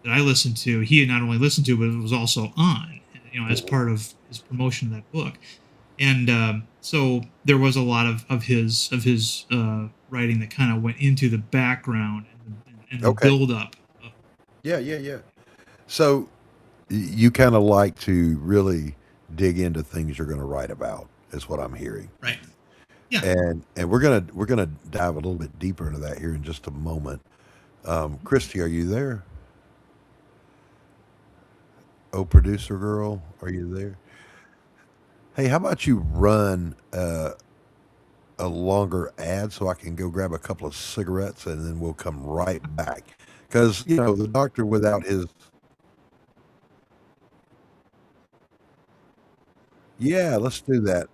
listened to, he had not only listened to, but it was also on, as part of his promotion of that book. And so there was a lot of his writing that kind of went into the background and the Okay. build up. Yeah. So you kind of like to really dig into things you're going to write about, is what I'm hearing. Right. Yeah. And we're gonna dive a little bit deeper into that here in just a moment. Christy, are you there? Oh, producer girl, are you there? Hey, how about you run a longer ad so I can go grab a couple of cigarettes and then we'll come right back. Because, the doctor without his. Yeah, let's do that.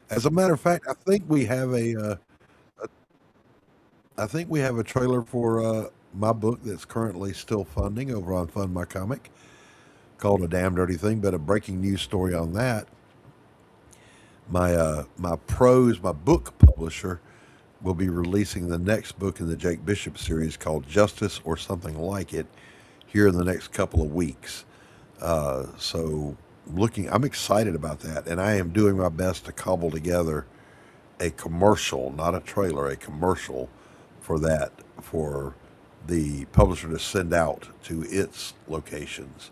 As a matter of fact, I think we have a trailer for my book that's currently still funding over on Fund My Comic, called A Damn Dirty Thing, but a breaking news story on that. My book publisher will be releasing the next book in the Jake Bishop series called Justice or Something Like It here in the next couple of weeks. So I'm excited about that, and I am doing my best to cobble together a commercial, not a trailer, a commercial for that, for the publisher to send out to its locations,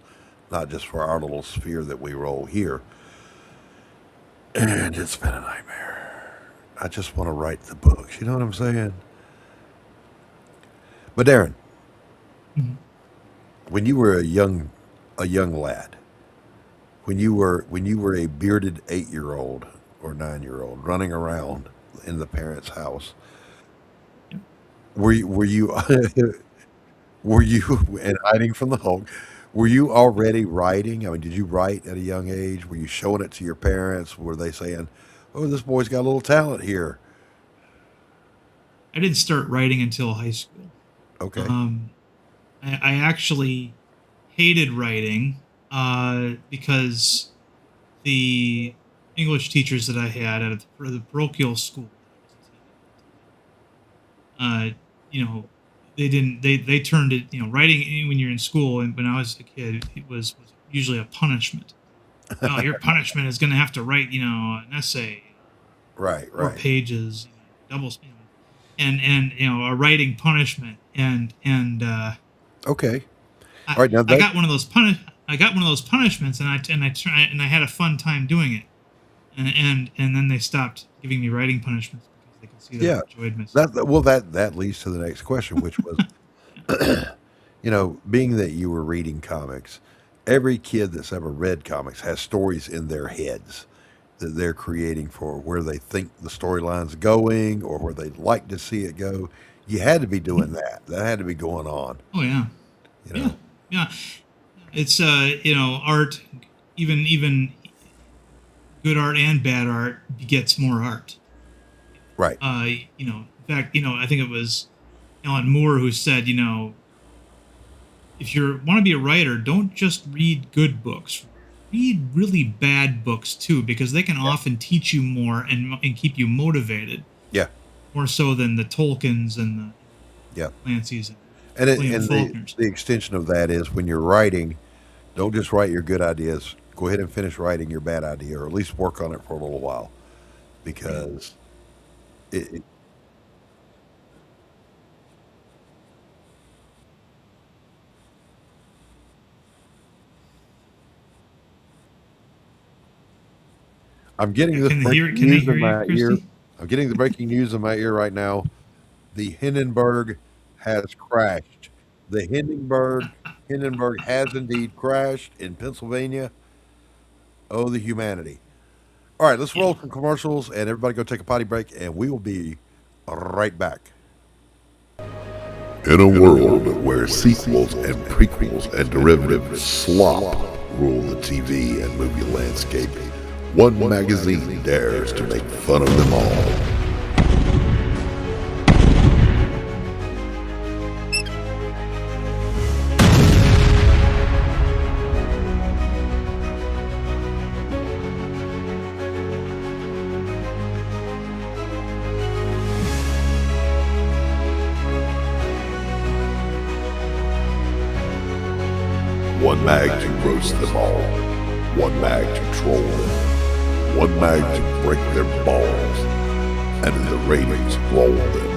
not just for our little sphere that we roll here. And it's been a nightmare. I just want to write the books. You know what I'm saying? But Darin, Mhm. when you were a young lad, when you were a bearded 8-year-old or 9-year-old running around in the parents' house, were you were you and hiding from the Hulk? Were you already writing? I mean, did you write at a young age? Were you showing it to your parents? Were they saying, "Oh, this boy's got a little talent here"? I didn't start writing until high school. Okay. Um, I actually hated writing because the English teachers that I had at the parochial school that I was attending, they didn't they turned it, writing when you're in school, and when I was a kid, it was usually a punishment. Oh, your punishment is going to have to write, an essay, Right, 4 pages, double, and a writing punishment, and okay. I All right. Now I that got one of those punishments, and I had a fun time doing it, and then they stopped giving me writing punishments because they could see that I yeah, enjoyed myself. that leads to the next question, which was, being that you were reading comics, every kid that's ever read comics has stories in their heads that they're creating for where they think the storyline's going or where they'd like to see it go. You had to be doing that. That had to be going on, Oh yeah, you yeah, know. yeah. It's art, even good art and bad art begets more art. Right. In fact, I think it was Alan Moore who said, if you want to be a writer, don't just read good books. Read really bad books too, because they can Yeah. often teach you more and keep you motivated Yeah. more so than the Tolkiens and the Yeah. Clancy's and And William the Faulkners. extension of that is when you're writing, don't just write your good ideas. Go ahead and finish writing your bad idea, or at least work on it for a little while, Right. because it I'm getting Yeah, this can breaking they news hear in you, my ear. Christy? I'm getting the breaking news in my ear right now. The Hindenburg has crashed. The Hindenburg has indeed crashed in Pennsylvania. Oh, the humanity. All right, let's roll some commercials and everybody go take a potty break, and we will be right back. In a world where sequels and prequels and derivative slop rule the TV and movie landscape, one magazine dares to make fun of them all. One mag to roast them all. One mag to troll them. One mag to break their balls. And in the ratings, roll them.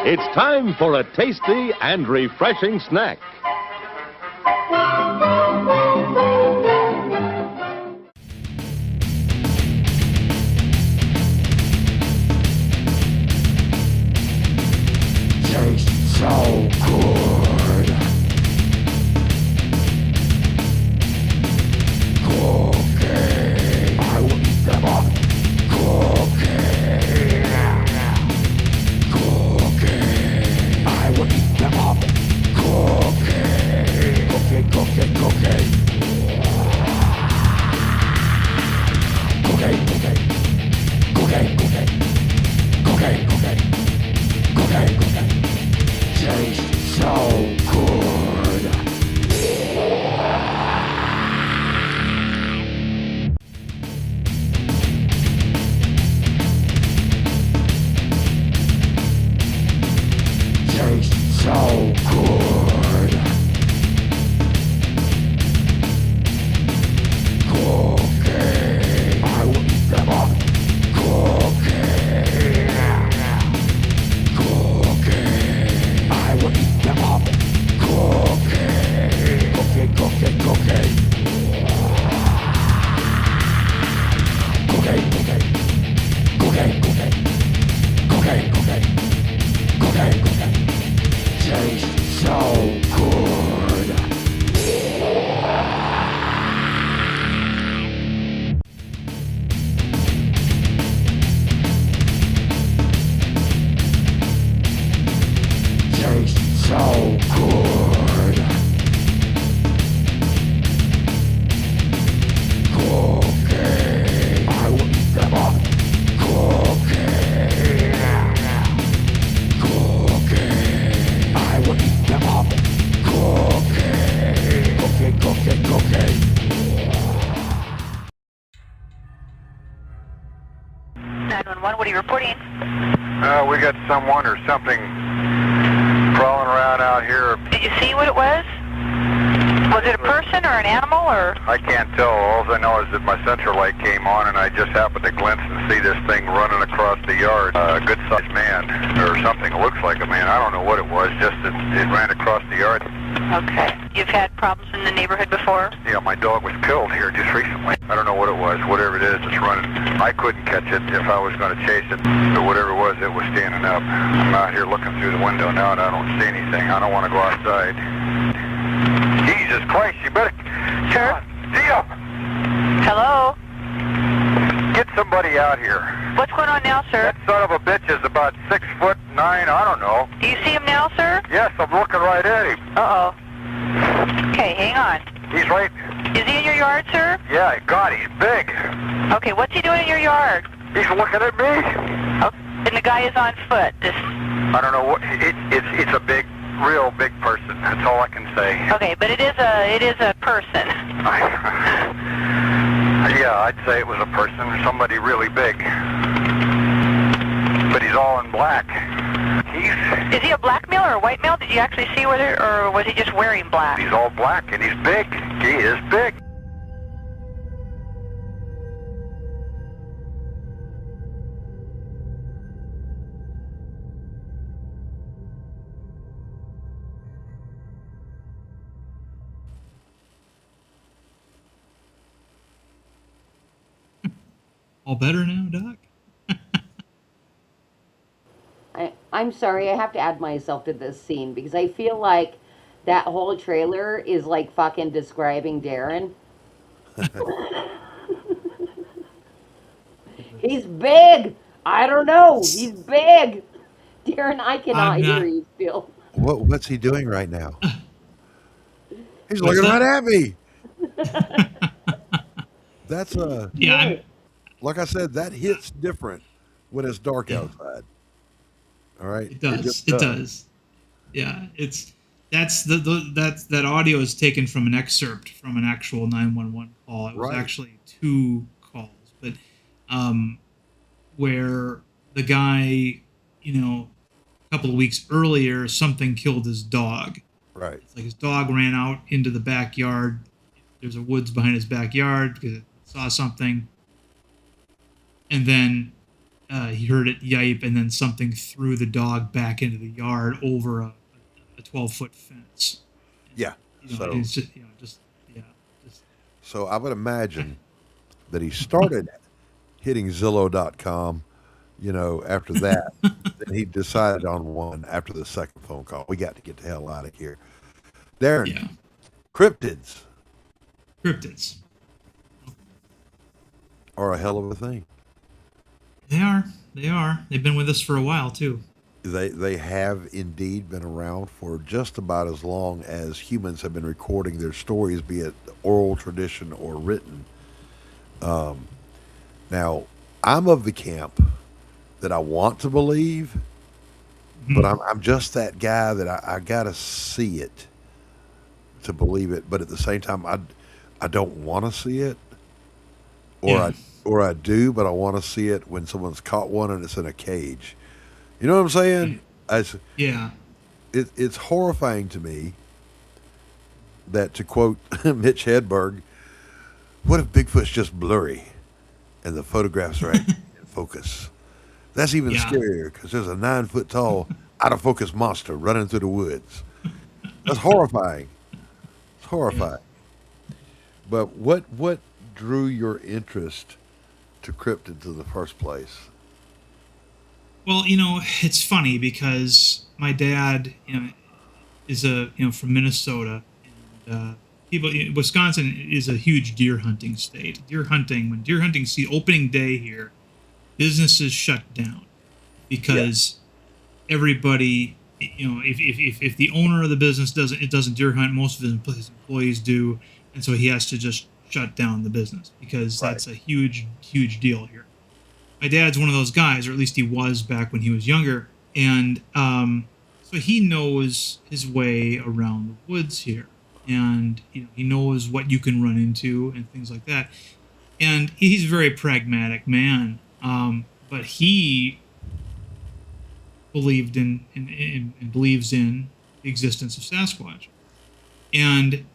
It's time for a tasty and refreshing snack. Tastes so good. Cookie. I will eat them up. Cookie. Cookie. I will eat them up. Cookie. Cookie, cookie, cookie. Cookie, cookie. Cookie, cookie. Cookie, cookie. Cookie, cookie. Tastes so good. Tastes so good. Cookie. I will eat them up. Cookie. Cookie. I will eat them up. Cookie. Cookie, cookie, cookie. Cookie, cookie. Cookie, cookie. Cookie, cookie. Cookie, cookie. Tastes so good. Tastes so good. Cookie. I will eat them up. Cookie. Cookie. I will eat them up. Cookie. Cookie, cookie, cookie. 911, what are you reporting? We got someone or something crawling around out here. Did you see what it was? Was it a person or an animal or? I can't tell. All I know is that my central light came on and I just happened to glimpse and see this thing running across the yard. A good-sized man or something. It looks like a man. I don't know what it was, just that it ran across the yard. Okay. You've had problems in the neighborhood before? Yeah, my dog was killed here just recently. I don't know what it was. Whatever it is, it's running. I couldn't catch it if I was going to chase it. But whatever it was standing up. I'm out here looking through the window now and I don't see anything. I don't want to go outside. Jesus Christ, you better... Sure. Dio! Hello? Get somebody out here. What's going on now, sir? That son of a bitch is about 6'9", I don't know. Do you see him now, sir? Yes, I'm looking right at him. Uh-oh. Okay, hang on. He's right... Is he in your yard, sir? Yeah, God, he's big. Okay, what's he doing in your yard? He's looking at me. Oh, and the guy is on foot. I don't know what... It's a big... real big person. That's all I can say. Okay, but it is a person. Yeah, I'd say it was a person, somebody really big. But he's all in black. Is he a black male or a white male? Did you actually see whether, or was he just wearing black? He's all black and he's big. He is big. All better now, Doc? I'm sorry, I have to add myself to this scene because I feel like that whole trailer is like fucking describing Darin. He's big. I don't know. He's big. Darin, I cannot I'm hear not. you still. What's he doing right now? He's What's looking that? right at me. That's Yeah, like I said, that hits different when it's dark Yeah. outside. All right, it does. just It does. Yeah, that audio is taken from an excerpt from an actual 911 call. It was Right. actually 2 calls, but where the guy, a couple of weeks earlier, something killed his dog. Right. It's like his dog ran out into the backyard. There's a woods behind his backyard because it saw something. And then he heard it yipe, and then something threw the dog back into the yard over a 12-foot fence. Yeah. So It's just, yeah. so I would imagine that he started hitting Zillow.com, after that. Then he decided on one after the second phone call. We got to get the hell out of here. Darin, Yeah. cryptids Cryptids. are a hell of a thing. They are. They are. They've been with us for a while, too. They have indeed been around for just about as long as humans have been recording their stories, be it oral tradition or written. Now, I'm of the camp that I want to believe, but I'm just that guy that I gotta see it to believe it. But at the same time, I don't want to see it, Yeah. or I do, but I want to see it when someone's caught one and it's in a cage. You know what I'm saying? Yeah. It's horrifying to me that, to quote Mitch Hedberg, what if Bigfoot's just blurry and the photographs are in focus? That's even Yeah. scarier because there's a 9-foot tall, out of focus monster running through the woods. That's horrifying. It's horrifying. But what drew your interest to cryptids in the first place? Well, it's funny because my dad, is from Minnesota, and Wisconsin is a huge deer hunting state. When deer hunting opening day here, businesses shut down because everybody, if the owner of the business doesn't deer hunt, most of his employees do, and so he has to just shut down the business because that's a huge deal here. My dad's one of those guys, or at least he was back when he was younger, and so he knows his way around the woods here, and he knows what you can run into and things like that. And he's a very pragmatic man, but he believed in and believes in the existence of Sasquatch, and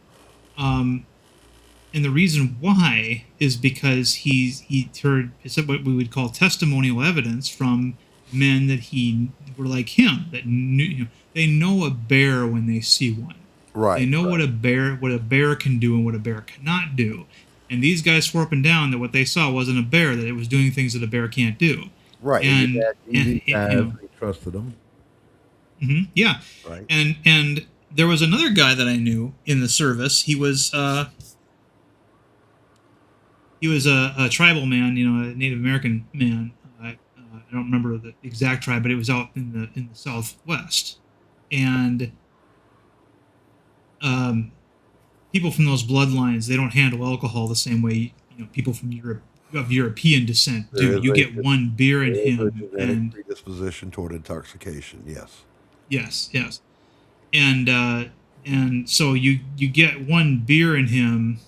the reason why is because he heard what we would call testimonial evidence from men that he were like him, that knew, they know a bear when they see one. Right. They know what a bear can do and what a bear cannot do. And these guys swore up and down that what they saw wasn't a bear, that it was doing things that a bear can't do. Right. And He trusted them. yeah. Right. And there was another guy that I knew in the service. He was a tribal man, a Native American man. I don't remember the exact tribe, but it was out in the Southwest, and people from those bloodlines, they don't handle alcohol the same way people from Europe of European descent do. You get one beer in him, and predisposition toward intoxication. Yes. Yes, and so you get one beer in him,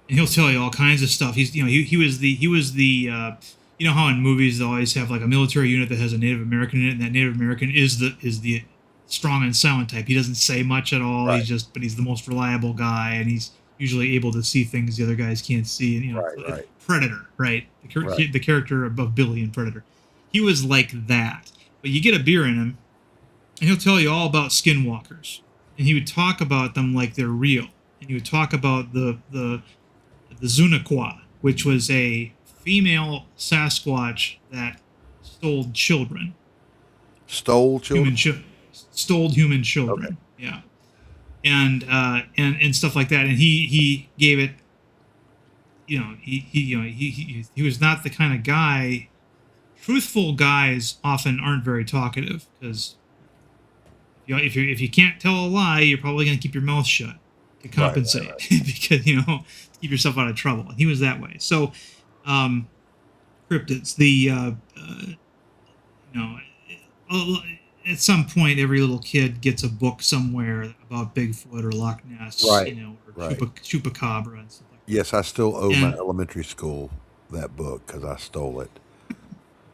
and he'll tell you all kinds of stuff. He was the how in movies they always have like a military unit that has a Native American in it, and that Native American is the strong and silent type. He doesn't say much at all. Right. But he's the most reliable guy, and he's usually able to see things the other guys can't see. And Right. Predator, right? Right. The character of Billy in Predator. He was like that. But you get a beer in him, and he'll tell you all about skinwalkers, and he would talk about them like they're real. And he would talk about the Zunaqua, which was a female Sasquatch that stole children. Stole children? Stole human children. Okay. Yeah. And stuff like that. And he gave it, he was not the kind of guy. Truthful guys often aren't very talkative because if you can't tell a lie, you're probably going to keep your mouth shut to compensate Right. because to keep yourself out of trouble. And he was that way. So, cryptids, at some point, every little kid gets a book somewhere about Bigfoot or Loch Ness, Right. Or Right. Chupacabra and stuff like that. Yes, I still owe my elementary school that book because I stole it.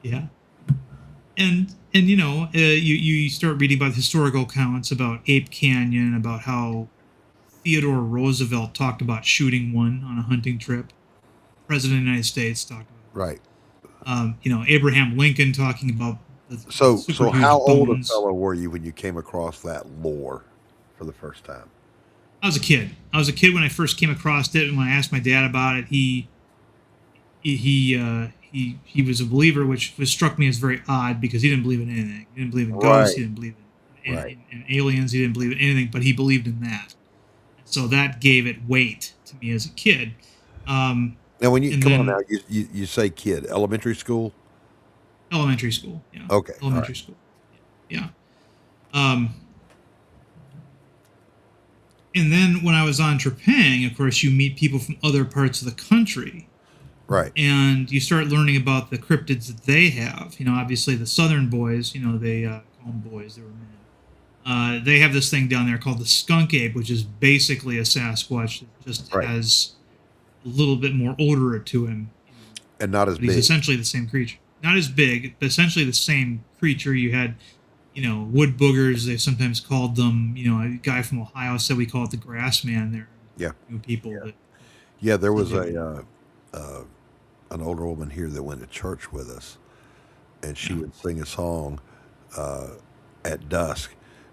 Yeah. And you start reading about historical accounts about Ape Canyon, about how Theodore Roosevelt talked about shooting one on a hunting trip. President of the United States talked about it. Right. Abraham Lincoln talking about the So super huge how old a bones. fellow were you when you came across that lore for the first time? I was a kid. I was a kid when I first came across it, and when I asked my dad about it, he was a believer, which struck me as very odd because he didn't believe in anything. He didn't believe in ghosts. Right. He didn't believe in Right. aliens. He didn't believe in anything, but he believed in that. So that gave it weight to me as a kid. Now, when you And come on then- now, you say kid, elementary school. Elementary school, yeah. Okay, all Elementary right. school, yeah. And then when I was on Trepang, of course, you meet people from other parts of the country, Right. and you start learning about the cryptids that they have. Obviously the Southern boys, they call them boys, they were men. They have this thing down there called the skunk ape, which is basically a Sasquatch that just Right. has a little bit more odor to him. And not as But he's big. essentially the same creature. Not as big, but essentially the same creature. You had, wood boogers. They sometimes called them. A guy from Ohio said we call it the grass man. There, Yeah. people Yeah. that. Yeah, there was an older woman here that went to church with us, and she would sing a song at dusk,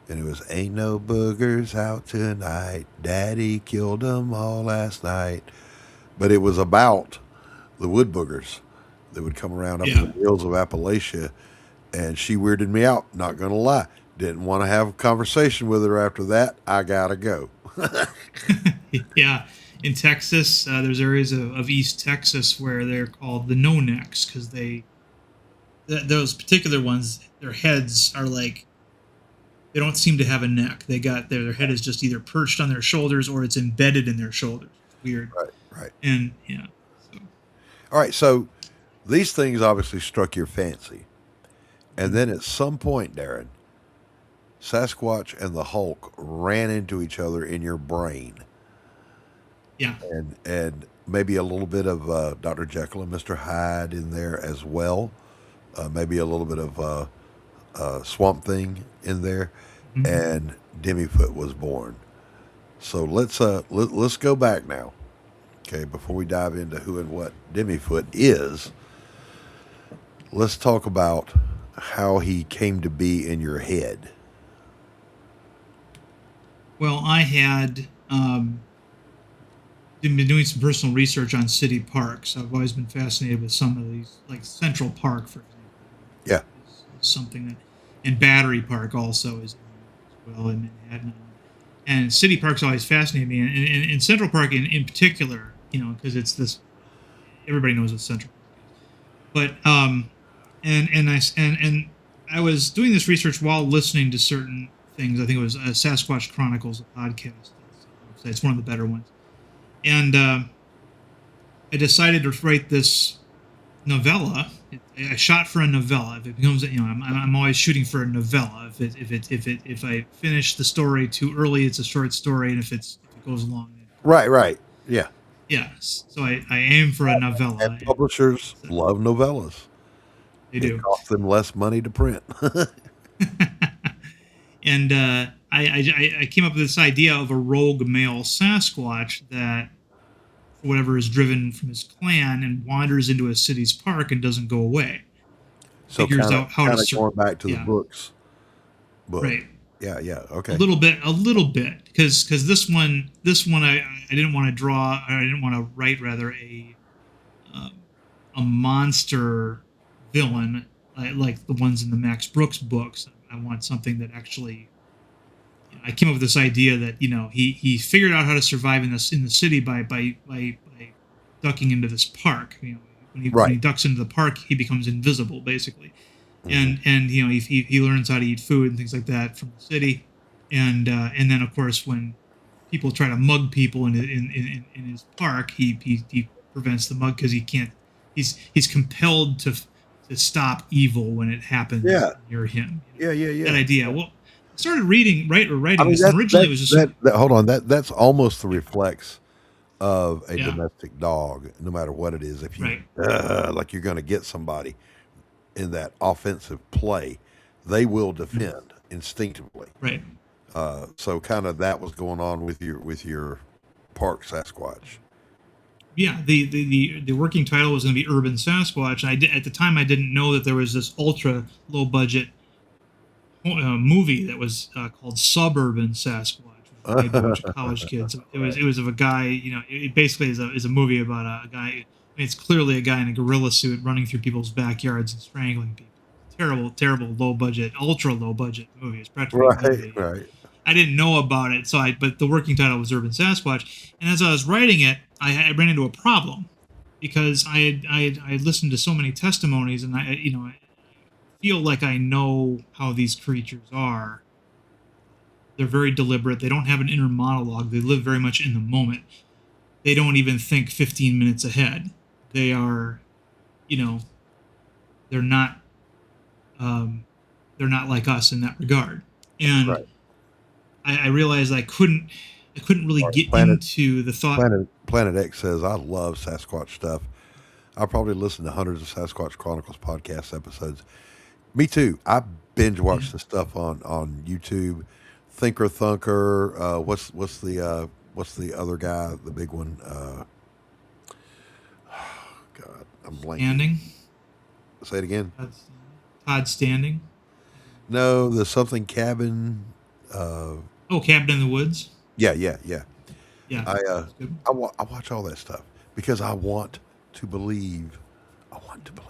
and it was "Ain't no boogers out tonight. Daddy killed them all last night," but it was about the wood boogers that would come around up in the hills of Appalachia, and she weirded me out. Not gonna lie, didn't want to have a conversation with her after that. I gotta go. Yeah, in Texas, there's areas of East Texas where they're called the no necks because those particular ones, their heads are like. They don't seem to have a neck. They got their head is just either perched on their shoulders or it's embedded in their shoulders. It's weird. Right. And yeah. So. All right, so these things obviously struck your fancy. And then at some point, Darin, Sasquatch and the Hulk ran into each other in your brain. Yeah. And maybe a little bit of Dr. Jekyll and Mr. Hyde in there as well. Maybe a little bit of Swamp Thing in there. Mm-hmm. And DEMI-FOOT was born. So let's go back now. Okay, before we dive into who and what DEMI-FOOT is, let's talk about how he came to be in your head. Well, I had been doing some personal research on city parks. I've always been fascinated with some of these, like Central Park, for example. Yeah. Is something that, and Battery Park also is as well in Manhattan. And city parks always fascinate me, and Central Park in particular, because it's this. Everybody knows what Central Park is, but and I was doing this research while listening to certain things. I think it was Sasquatch Chronicles, a podcast. It's one of the better ones, and I decided to write this novella. I shot for a novella. If it becomes, I'm always shooting for a novella. If I finish the story too early, it's a short story, and if it goes long, Right. Yeah. yes. So I aim for a novella. And publishers love novellas. They do. It costs them less money to print. And I came up with this idea of a rogue male Sasquatch that, for whatever, is driven from his clan and wanders into a city's park and doesn't go away. So Figures kinda, out how to kinda going back to the yeah. books. Book. Right. Yeah. Okay. A little bit, because this one I didn't want to draw, or I didn't want to write rather a a monster villain like the ones in the Max Brooks books. I want something that actually. I came up with this idea that he figured out how to survive in the city by ducking into this park. When he Right. ducks into the park, he becomes invisible basically, Mhm. and he learns how to eat food and things like that from the city, and then of course when people try to mug people in his park, he prevents the mug because he can't. He's compelled to stop evil when it happens Yeah. near him. Yeah. Yeah. Yeah. That idea. Well, I started I writing mean, this, and originally it was just hold on. That's almost the reflex of a yeah, domestic dog, no matter what it is. If you right, like, you're going to get somebody in that offensive play, they will defend instinctively. right. So kind of that was going on with your park Sasquatch. Yeah, the working title was going to be Urban Sasquatch, and at the time I didn't know that there was this ultra low budget movie that was called Suburban Sasquatch, which was made by a bunch of college kids. It was of a guy, it basically is a movie about a guy. I mean, it's clearly a guy in a gorilla suit running through people's backyards and strangling people. Terrible, terrible low budget, ultra low budget movie. It's practically a Right. movie. Right. I didn't know about it, but the working title was Urban Sasquatch, and as I was writing it, I ran into a problem because I had listened to so many testimonies, and I feel like I know how these creatures are. They're very deliberate. They don't have an inner monologue. They live very much in the moment. They don't even think 15 minutes ahead. They are, you know, they're not they're not like us in that regard. And Right. I realized I couldn't really Right. get Planet into the thought. Planet X says, I love Sasquatch stuff. I probably listened to hundreds of Sasquatch Chronicles podcast episodes. Me too. I binge watch the stuff on YouTube. Thinker Thunker. What's the other guy? The big one. God, I'm blanking. Standing. Say it again. Todd Standing. No, the something cabin. Oh, Cabin in the Woods. Yeah. Yeah. That's good. I watch all that stuff because I want to believe. I want to believe.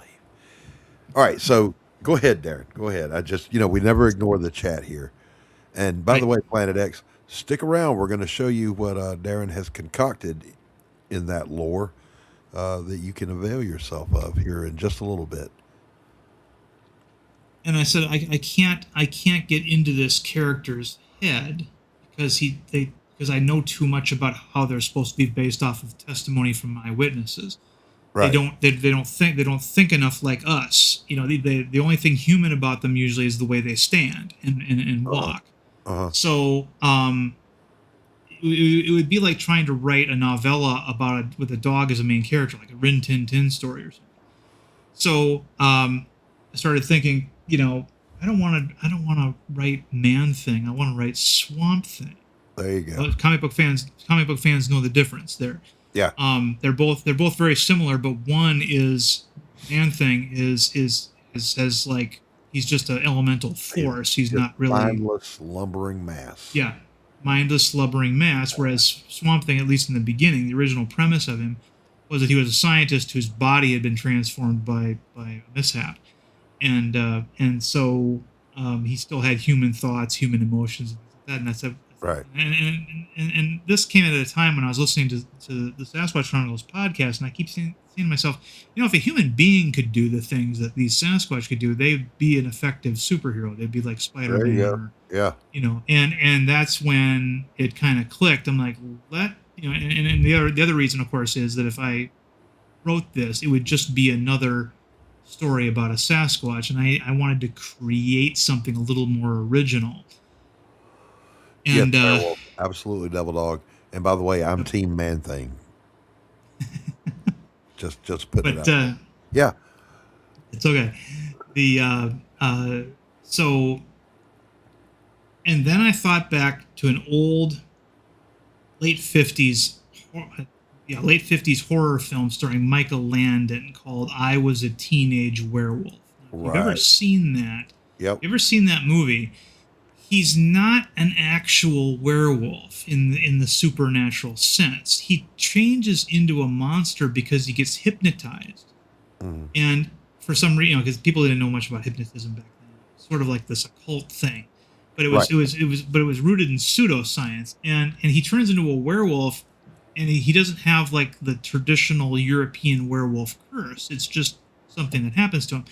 All right, so go ahead, Darren. Go ahead. I just, we never ignore the chat here. And by the way, Planet X, stick around. We're going to show you what Darren has concocted in that lore that you can avail yourself of here in just a little bit. And I said I can't get into this character's head because because I know too much about how they're supposed to be based off of testimony from eyewitnesses. Right. They don't think enough like us. The only thing human about them usually is the way they stand and walk. Uh-huh. So it would be like trying to write a novella with a dog as a main character, like a Rin Tin Tin story or something. So I started thinking, I don't want to write Man Thing. I want to write Swamp Thing. There you go. Comic book fans know the difference there. Yeah. They're both very similar, but one is Man Thing has like he's just an elemental force. He's not really mindless lumbering mass. Yeah, mindless slumbering mass. Whereas Swamp Thing, at least in the beginning, the original premise of him was that he was a scientist whose body had been transformed by a mishap, and so he still had human thoughts, human emotions, and that's a Right. And this came at a time when I was listening to the Sasquatch Chronicles podcast, and I keep saying to myself, if a human being could do the things that these Sasquatch could do, they'd be an effective superhero. They'd be like Spider-Man. There you go. Yeah. And that's when it kind of clicked. I'm like, and the other reason, of course, is that if I wrote this, it would just be another story about a Sasquatch, and I wanted to create something a little more original. And yes, absolutely, Devil Dog. And by the way, I'm Team Man Thing. just put it out. Yeah, it's okay. So, and then I thought back to an old late 50s horror film starring Michael Landon called "I Was a Teenage Werewolf." If you've ever seen that? Yep. You ever seen that movie? He's not an actual werewolf in the supernatural sense. He changes into a monster because he gets hypnotized And for some reason, because people didn't know much about hypnotism back then, sort of like this occult thing, but it was rooted in pseudoscience. And he turns into a werewolf, and he doesn't have like the traditional European werewolf curse. It's just something that happens to him.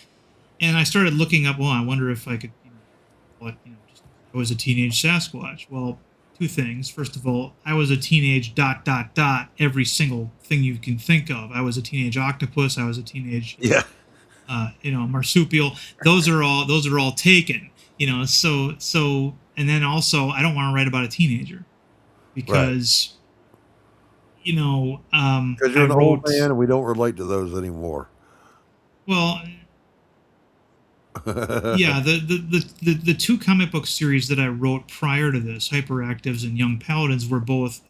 And I started looking up. Well, I wonder if I could, just I was a teenage Sasquatch. Well, two things. First of all, I was a teenage ... every single thing you can think of. I was a teenage octopus. I was a teenage marsupial. Those are all taken. So and then also I don't want to write about a teenager because because you're an old man and we don't relate to those anymore. Well, yeah, the two comic book series that I wrote prior to this, Hyperactives and Young Paladins, were both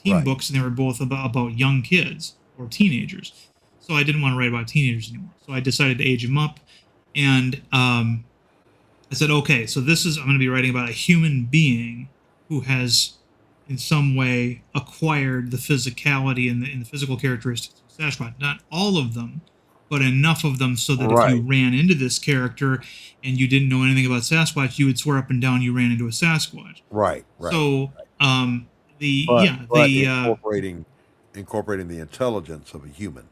teen books, and they were both about young kids or teenagers. So I didn't want to write about teenagers anymore. So I decided to age them up, and I said, okay, so I'm going to be writing about a human being who has, in some way, acquired the physicality and the physical characteristics of Sasquatch. Not all of them, but enough of them so that if you ran into this character and you didn't know anything about Sasquatch, you would swear up and down you ran into a Sasquatch. Right. So, incorporating the intelligence of a human.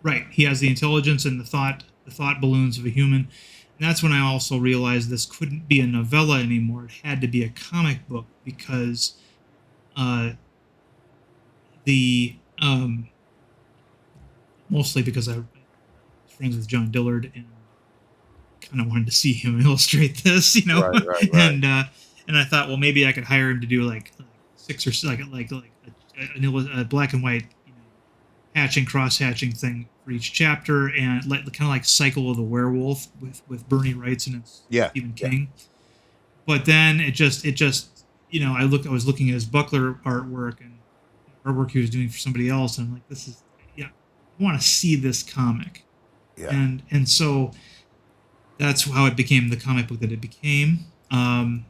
Right. He has the intelligence and the thought balloons of a human. And that's when I also realized this couldn't be a novella anymore. It had to be a comic book because mostly because I was friends with John Dillard and kind of wanted to see him illustrate this, Right. And I thought, well, maybe I could hire him to do like 6 or like a black and white hatching, cross hatching thing for each chapter, and kind of like Cycle of the Werewolf with Bernie Wrightson and Stephen King. But then it just I was looking at his Buckler artwork and artwork he was doing for somebody else, and I'm like, I want to see this comic. Yeah. And so that's how it became the comic book that it became. I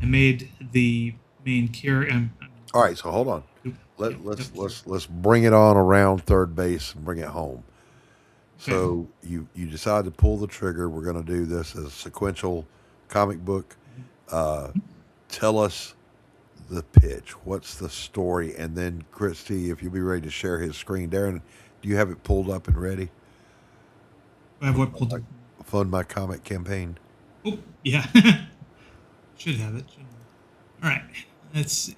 made the main character. All right, so hold on. Let's bring it on around third base and bring it home. Okay. So you decide to pull the trigger. We're going to do this as a sequential comic book. Tell us the pitch. What's the story? And then Christy, if you'll be ready to share his screen. Darin, do you have it pulled up and ready? I have what pulled up? Fund My Comic campaign. Oh, yeah. Should have it. All right. Let's see.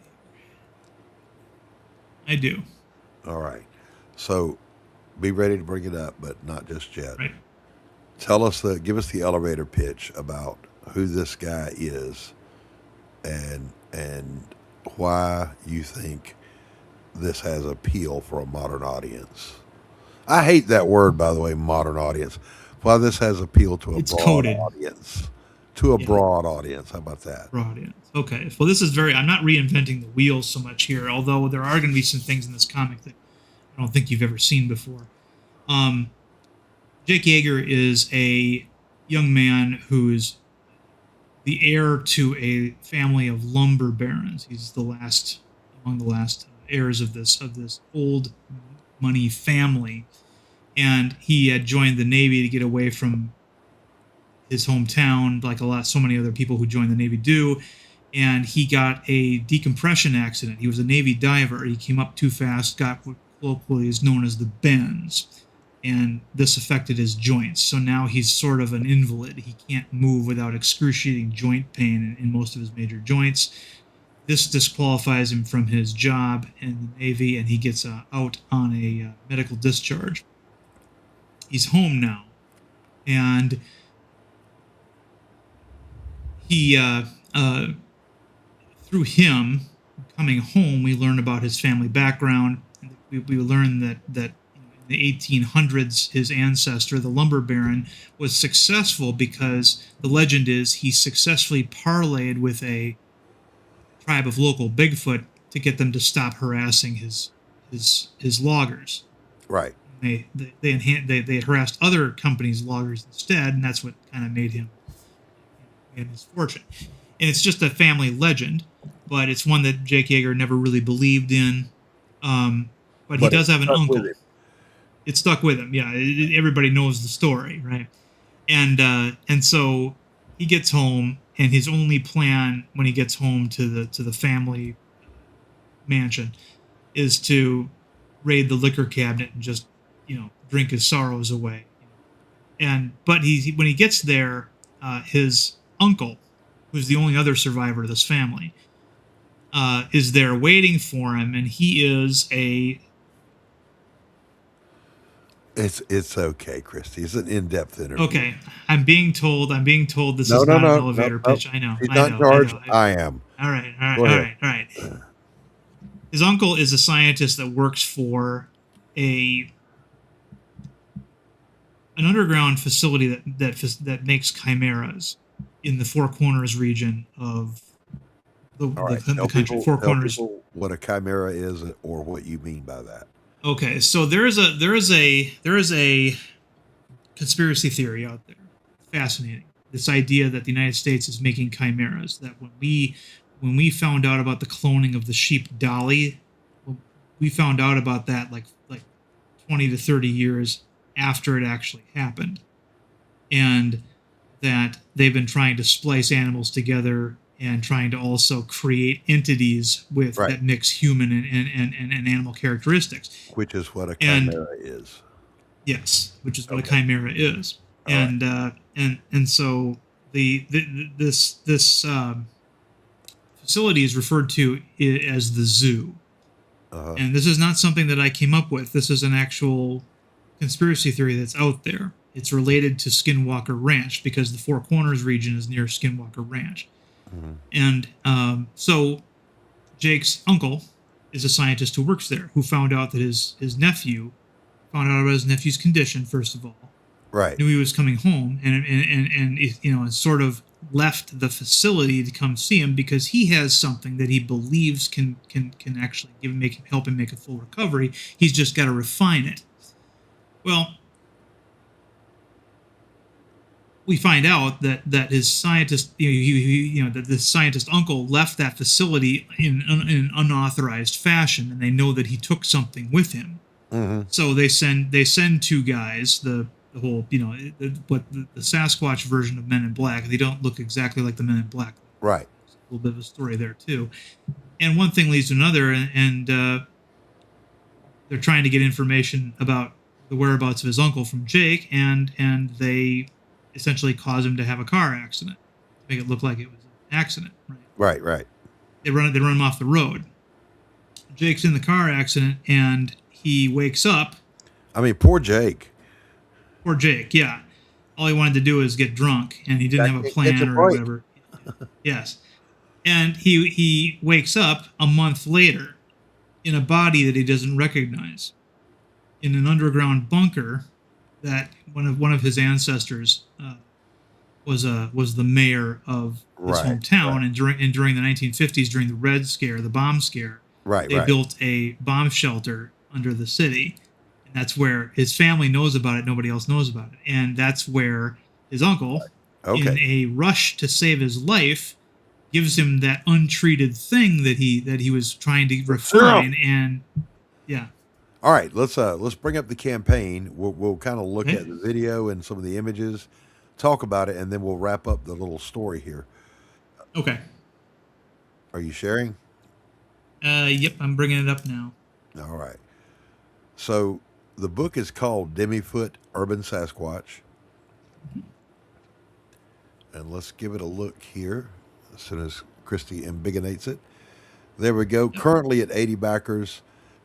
I do. All right. So be ready to bring it up, but not just yet. Right. Give us the elevator pitch about who this guy is and why you think this has appeal for a modern audience. I hate that word, by the way, modern audience. Why this has appeal to a broad audience. To a broad audience. How about that? Broad audience. Okay. Well, this is I'm not reinventing the wheel so much here, although there are going to be some things in this comic that I don't think you've ever seen before. Jake Yeager is a young man who is the heir to a family of lumber barons. He's among the last heirs of this old money family, and he had joined the Navy to get away from his hometown, like so many other people who join the Navy do, and he got a decompression accident. He was a Navy diver. He came up too fast, got what colloquially is known as the bends, and this affected his joints. So now he's sort of an invalid. He can't move without excruciating joint pain in most of his major joints. This disqualifies him from his job in the Navy, and he gets out on a medical discharge. He's home now, and he, through him coming home, we learn about his family background. We learn that in the 1800s, his ancestor, the lumber baron, was successful because the legend is he successfully parlayed with a tribe of local Bigfoot to get them to stop harassing his loggers. Right. They harassed other companies' loggers instead, and that's what kind of made him his fortune. And it's just a family legend, but it's one that Jake Yeager never really believed in. But he does have an uncle. it stuck with him. Yeah, everybody knows the story, right? And so he gets home, and his only plan when he gets home to the family mansion is to raid the liquor cabinet and just drink his sorrows away. But when he gets there, his uncle, who's the only other survivor of this family, is there waiting for him, and he is a. It's okay, Christy. It's an in-depth interview. Okay, I'm being told this is not an elevator pitch. I know. He's not in charge. I am. All right. His uncle is a scientist that works for an underground facility that makes chimeras in the Four Corners region of the country. Four Corners. Tell people what a chimera is, or what you mean by that. Okay, so there is a conspiracy theory out there. Fascinating. This idea that the United States is making chimeras. That when we found out about the cloning of the sheep Dolly, we found out about that like 20 to 30 years after it actually happened, and that they've been trying to splice animals together and trying to also create entities that mix human and animal characteristics. Which is what a chimera is. Yes, which is what a chimera is. And so this facility is referred to as the zoo. And this is not something that I came up with. This is an actual conspiracy theory that's out there. It's related to Skinwalker Ranch because the Four Corners region is near Skinwalker Ranch. And so Jake's uncle is a scientist who works there, who found out that his nephew found out about his nephew's condition, first of all. Right. Knew he was coming home, and sort of left the facility to come see him because he has something that he believes can actually help him make a full recovery. He's just got to refine it. Well, we find out that his scientist, that the scientist uncle left that facility in an unauthorized fashion, and they know that he took something with him. So they send two guys, the whole, the Sasquatch version of Men in Black. They don't look exactly like the Men in Black. Right. There's a little bit of a story there too, and one thing leads to another, and they're trying to get information about the whereabouts of his uncle from Jake, and they essentially cause him to have a car accident, make it look like it was an accident. Right. They run him off the road. Jake's in the car accident, and he wakes up. I mean, poor Jake. Poor Jake, yeah. All he wanted to do was get drunk, and he didn't have a plan or whatever. Yes. And he wakes up a month later in a body that he doesn't recognize, in an underground bunker that one of his ancestors was the mayor of his hometown, and during the 1950s, during the Red Scare, the bomb scare, they built a bomb shelter under the city, and that's where his family knows about it. Nobody else knows about it, and that's where his uncle, in a rush to save his life, gives him that untreated thing that he was trying to refine, and yeah. All right, let's bring up the campaign. We'll kind of look at the video and some of the images, talk about it, and then we'll wrap up the little story here. Okay. Are you sharing? Yep, I'm bringing it up now. All right. So the book is called DEMI-FOOT, Urban Sasquatch. And let's give it a look here as soon as Christy embiggenates it. There we go. Yep. Currently at 80 backers.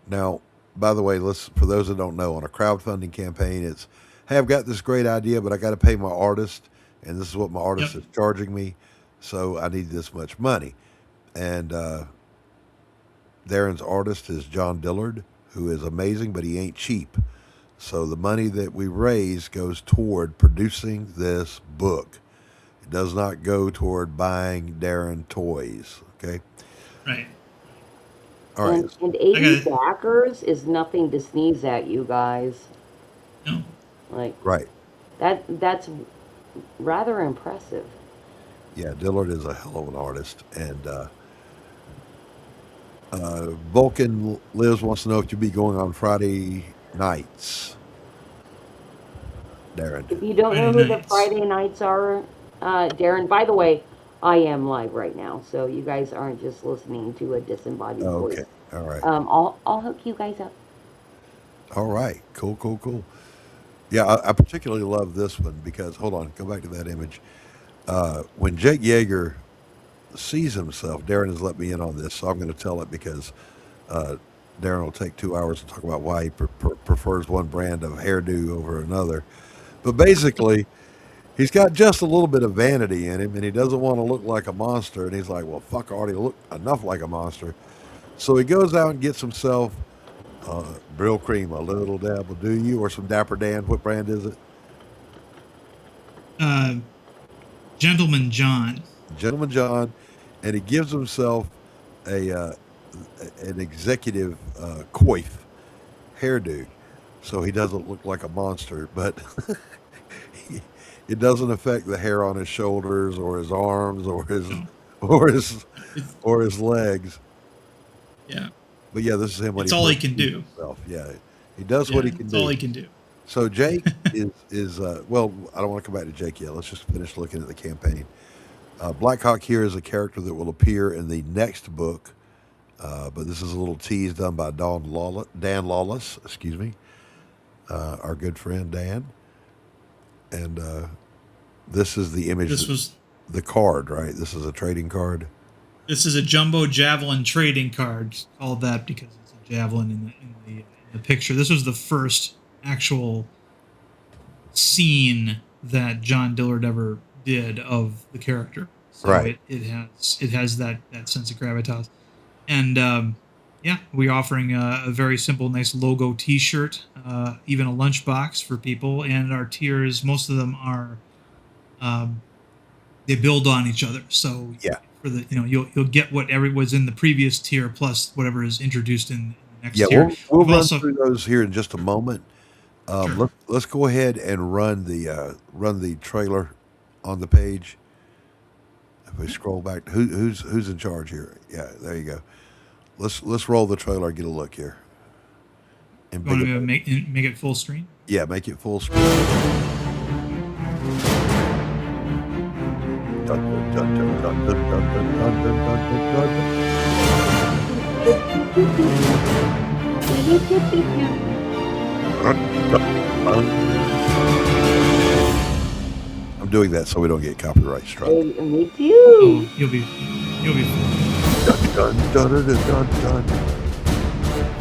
Now, by the way, for those that don't know, on a crowdfunding campaign, it's, hey, I've got this great idea, but I got to pay my artist, and this is what my artist is charging me, so I need this much money. And Darin's artist is John Dillard, who is amazing, but he ain't cheap. So the money that we raise goes toward producing this book. It does not go toward buying Darin toys, okay? Right. All right. And 80 backers is nothing to sneeze at, you guys. No. Right. That's rather impressive. Yeah, Dillard is a hell of an artist. And Vulcan Liz wants to know if you'll be going on Friday nights. Darren. If you don't know Friday who the nights. Friday nights are, Darren, by the way, I am live right now, so you guys aren't just listening to a disembodied Oh, voice. okay. All right. I'll hook you guys up. All right. Cool, cool, cool. Yeah, I particularly love this one because, hold on, go back to that image. When Jake Yeager sees himself, Darren has let me in on this, so I'm going to tell it because uh, Darren will take 2 hours to talk about why he prefers one brand of hairdo over another. But basically, he's got just a little bit of vanity in him, and he doesn't want to look like a monster. And he's like, "Well, fuck, I already look enough like a monster." So he goes out and gets himself Brill Cream, a little dab will do you, or some Dapper Dan. What brand is it? Uh, Gentleman John. Gentleman John, and he gives himself a an executive coif hairdo, so he doesn't look like a monster. But it doesn't affect the hair on his shoulders or his arms or his No, or his it's, or his legs. yeah, But yeah, this is him when it's he all he first can sees do. himself. Yeah, he does Yeah, what he can it's do. all he can do. So Jake is well. I don't want to come back to Jake yet. Let's just finish looking at the campaign. Black Hawk here is a character that will appear in the next book, but this is a little tease done by Dan Lawless. Excuse me, our good friend Dan, and this is the image. This was The card, right? This is a trading card. This is a jumbo javelin trading card, called that because it's a javelin in the picture. This was the first actual scene that John Dillard ever did of the character. So Right. it has that sense of gravitas, and yeah, we're offering a very simple, nice logo T-shirt, even a lunchbox for people, and our tiers. Most of them are. They build on each other. So Yeah. for the you'll get whatever was in the previous tier plus whatever is introduced in the next Yeah, tier. we'll We've run also through those here in just a moment. Sure. Let's go ahead and run the trailer on the page. If we scroll back, who's in charge here? Yeah, there you go. Let's roll the trailer and get a look here. And you want to make it full screen. yeah, make it full screen. Dun, dun, dun, dun, dun, dun, dun, dun, dun, dun, dun, I'm doing that so we don't get copyright struck. Hey, me Oh, too. you'll be Dun, dun, dun, dun, dun, dun.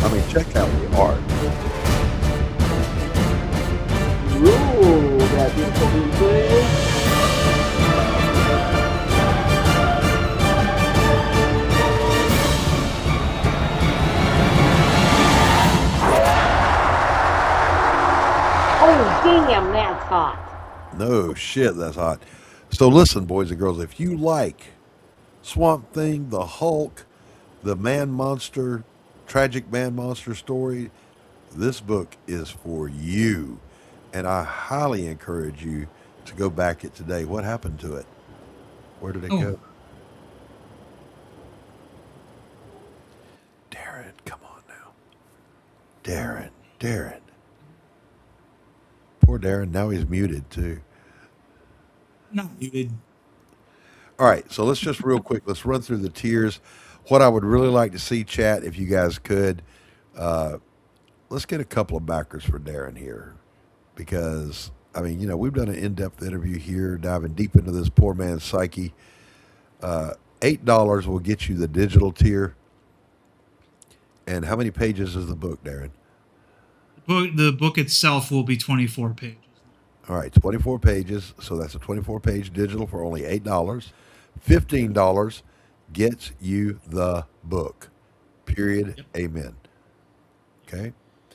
I mean, check out the art. Ooh, that is good. Oh, damn, that's hot. No shit, that's hot. So listen, boys and girls, if you like Swamp Thing, the Hulk, the Man Monster, tragic Man Monster story, this book is for you. And I highly encourage you to go back it today. What happened to it? Where did it Oh. go? Darren, come on now. Darren. Poor Darren, now he's muted too. not muted. All right, so let's just real quick, let's run through the tiers. What I would really like to see, chat, if you guys could, let's get a couple of backers for Darren here. Because, I mean, we've done an in-depth interview here, diving deep into this poor man's psyche. $8 will get you the digital tier. And how many pages is the book, Darren? The book itself will be 24 pages. All right, 24 pages. So that's a 24-page digital for only $8. $15 gets you the book. Period. Yep. Amen. Okay.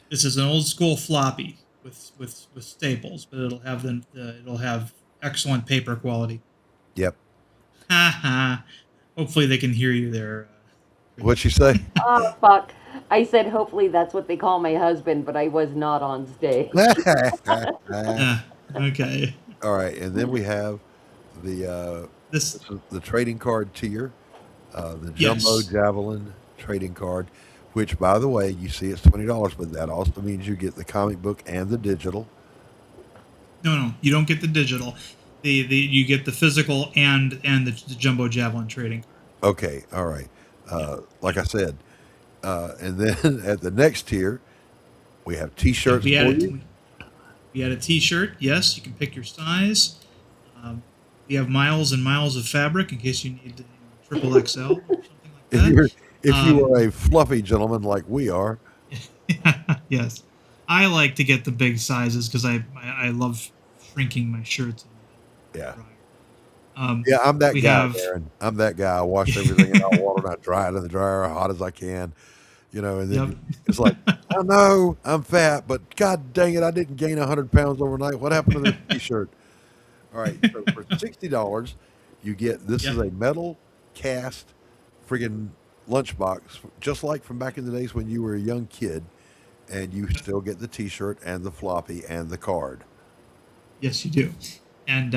This is an old school floppy with staples, but it'll have excellent paper quality. Yep. Ha ha. Hopefully they can hear you there. What'd she say? Oh, fuck. I said hopefully that's what they call my husband, but I was not on stage. Okay. All right, and then we have the This the trading card tier, the jumbo Yes. javelin trading card, which, by the way, you see it's $20, but that also means you get the comic book and the digital. No, you don't get the digital. You get the physical and the jumbo javelin trading card. Okay, all right. Like I said, and then at the next tier, we have T-shirts we for added you. we had a T-shirt. Yes, you can pick your size. We have miles and miles of fabric in case you need triple XL or something like that. If you are a fluffy gentleman like we are, yes, I like to get the big sizes because I love shrinking my shirts. yeah. Um, Yeah, I'm that we guy, have- Darren. I'm that guy. I wash everything in hot water and I dry it in the dryer as hot as I can. And then Yep. it's like, I know I'm fat, but God dang it, I didn't gain 100 pounds overnight. What happened to this T-shirt? All right, so for $60, you get this is a metal cast friggin' lunchbox, just like from back in the days when you were a young kid, and you still get the T-shirt and the floppy and the card. Yes, you do. And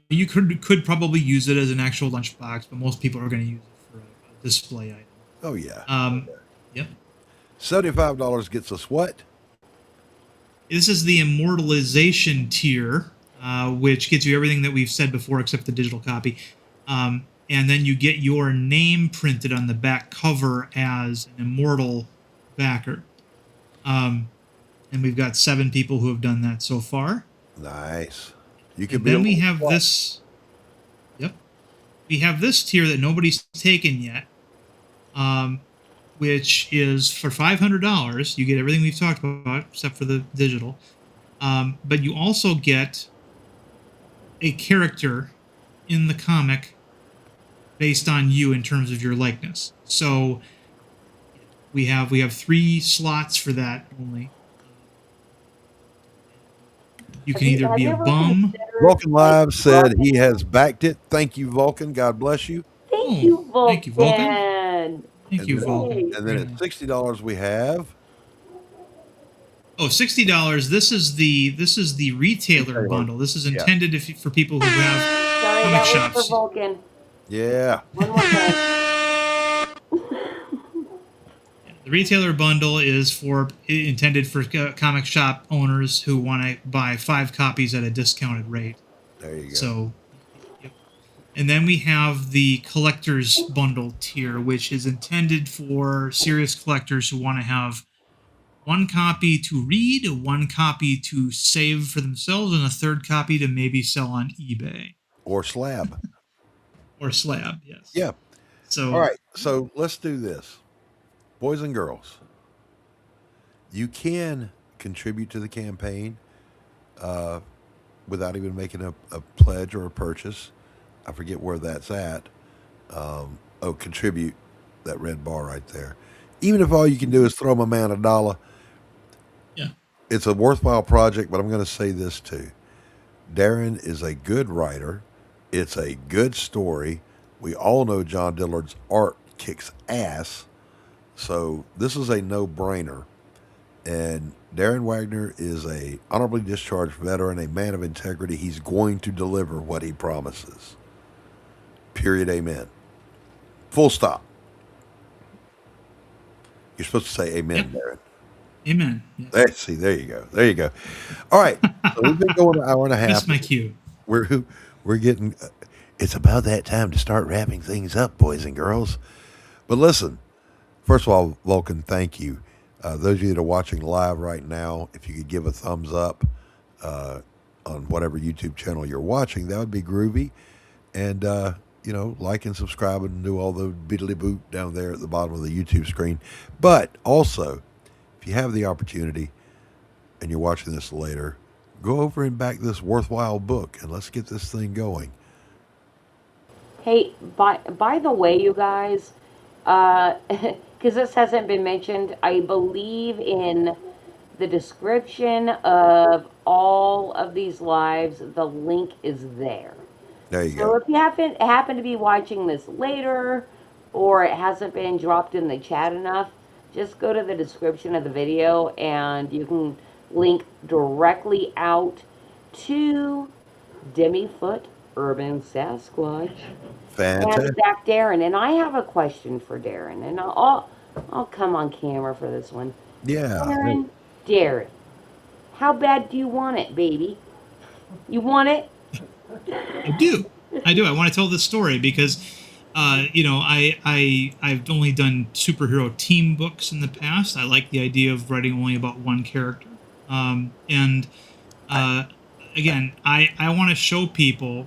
you could probably use it as an actual lunchbox, but most people are going to use it for a display item. Oh yeah. Yep. $75 gets us what? This is the immortalization tier, which gets you everything that we've said before except the digital copy. And then you get your name printed on the back cover as an immortal backer. And we've got 7 people who have done that so far. Nice. You can. Then we have this. Yep. We have this tier that nobody's taken yet, which is for $500. You get everything we've talked about except for the digital, but you also get a character in the comic based on you in terms of your likeness. So we have 3 slots for that only. You can either be a bum. Vulcan Live said he has backed it. Thank you, Vulcan. God bless you. Thank you, Vulcan. Thank you, Vulcan. Thank you, Vulcan. And then at $60 we have. Oh, $60. This is the retailer bundle. This is intended for people who have comic shops. For Vulcan. Yeah. One more time. The retailer bundle is intended for comic shop owners who want to buy 5 copies at a discounted rate. There you go. So, yep. And then we have the collector's bundle tier, which is intended for serious collectors who want to have 1 copy to read, 1 copy to save for themselves, and a 3rd copy to maybe sell on eBay. Or slab. Or slab, yes. Yeah. So, all right. So let's do this. Boys and girls, you can contribute to the campaign without even making a pledge or a purchase. I forget where that's at. Contribute, that red bar right there. Even if all you can do is throw my man $1, yeah, it's a worthwhile project, but I'm going to say this too. Darin is a good writer. It's a good story. We all know John Dillard's art kicks ass. So this is a no-brainer. And Darin Wagner is a honorably discharged veteran, a man of integrity. He's going to deliver what he promises. Period. Amen. Full stop. You're supposed to say amen, Darin. Amen. Yes. There you go. There you go. All right. So we've been going an hour and a half. That's my cue. We're getting. It's about that time to start wrapping things up, boys and girls. But listen. First of all, Vulcan, thank you. Those of you that are watching live right now, if you could give a thumbs up on whatever YouTube channel you're watching, that would be groovy. And, like and subscribe and do all the beedly boot down there at the bottom of the YouTube screen. But also, if you have the opportunity and you're watching this later, go over and back this worthwhile book and let's get this thing going. Hey, by the way, you guys, because this hasn't been mentioned, I believe in the description of all of these lives, the link is there. There you So go. if you happen to be watching this later, or it hasn't been dropped in the chat enough, just go to the description of the video and you can link directly out to DEMI-FOOT Urban Sasquatch. Fantastic. And Zach Darin. And I have a question for Darin, and I'll come on camera for this one. Yeah. Darin, How bad do you want it, baby? You want it? I do. I want to tell this story because, I've only done superhero team books in the past. I like the idea of writing only about one character. And again, I want to show people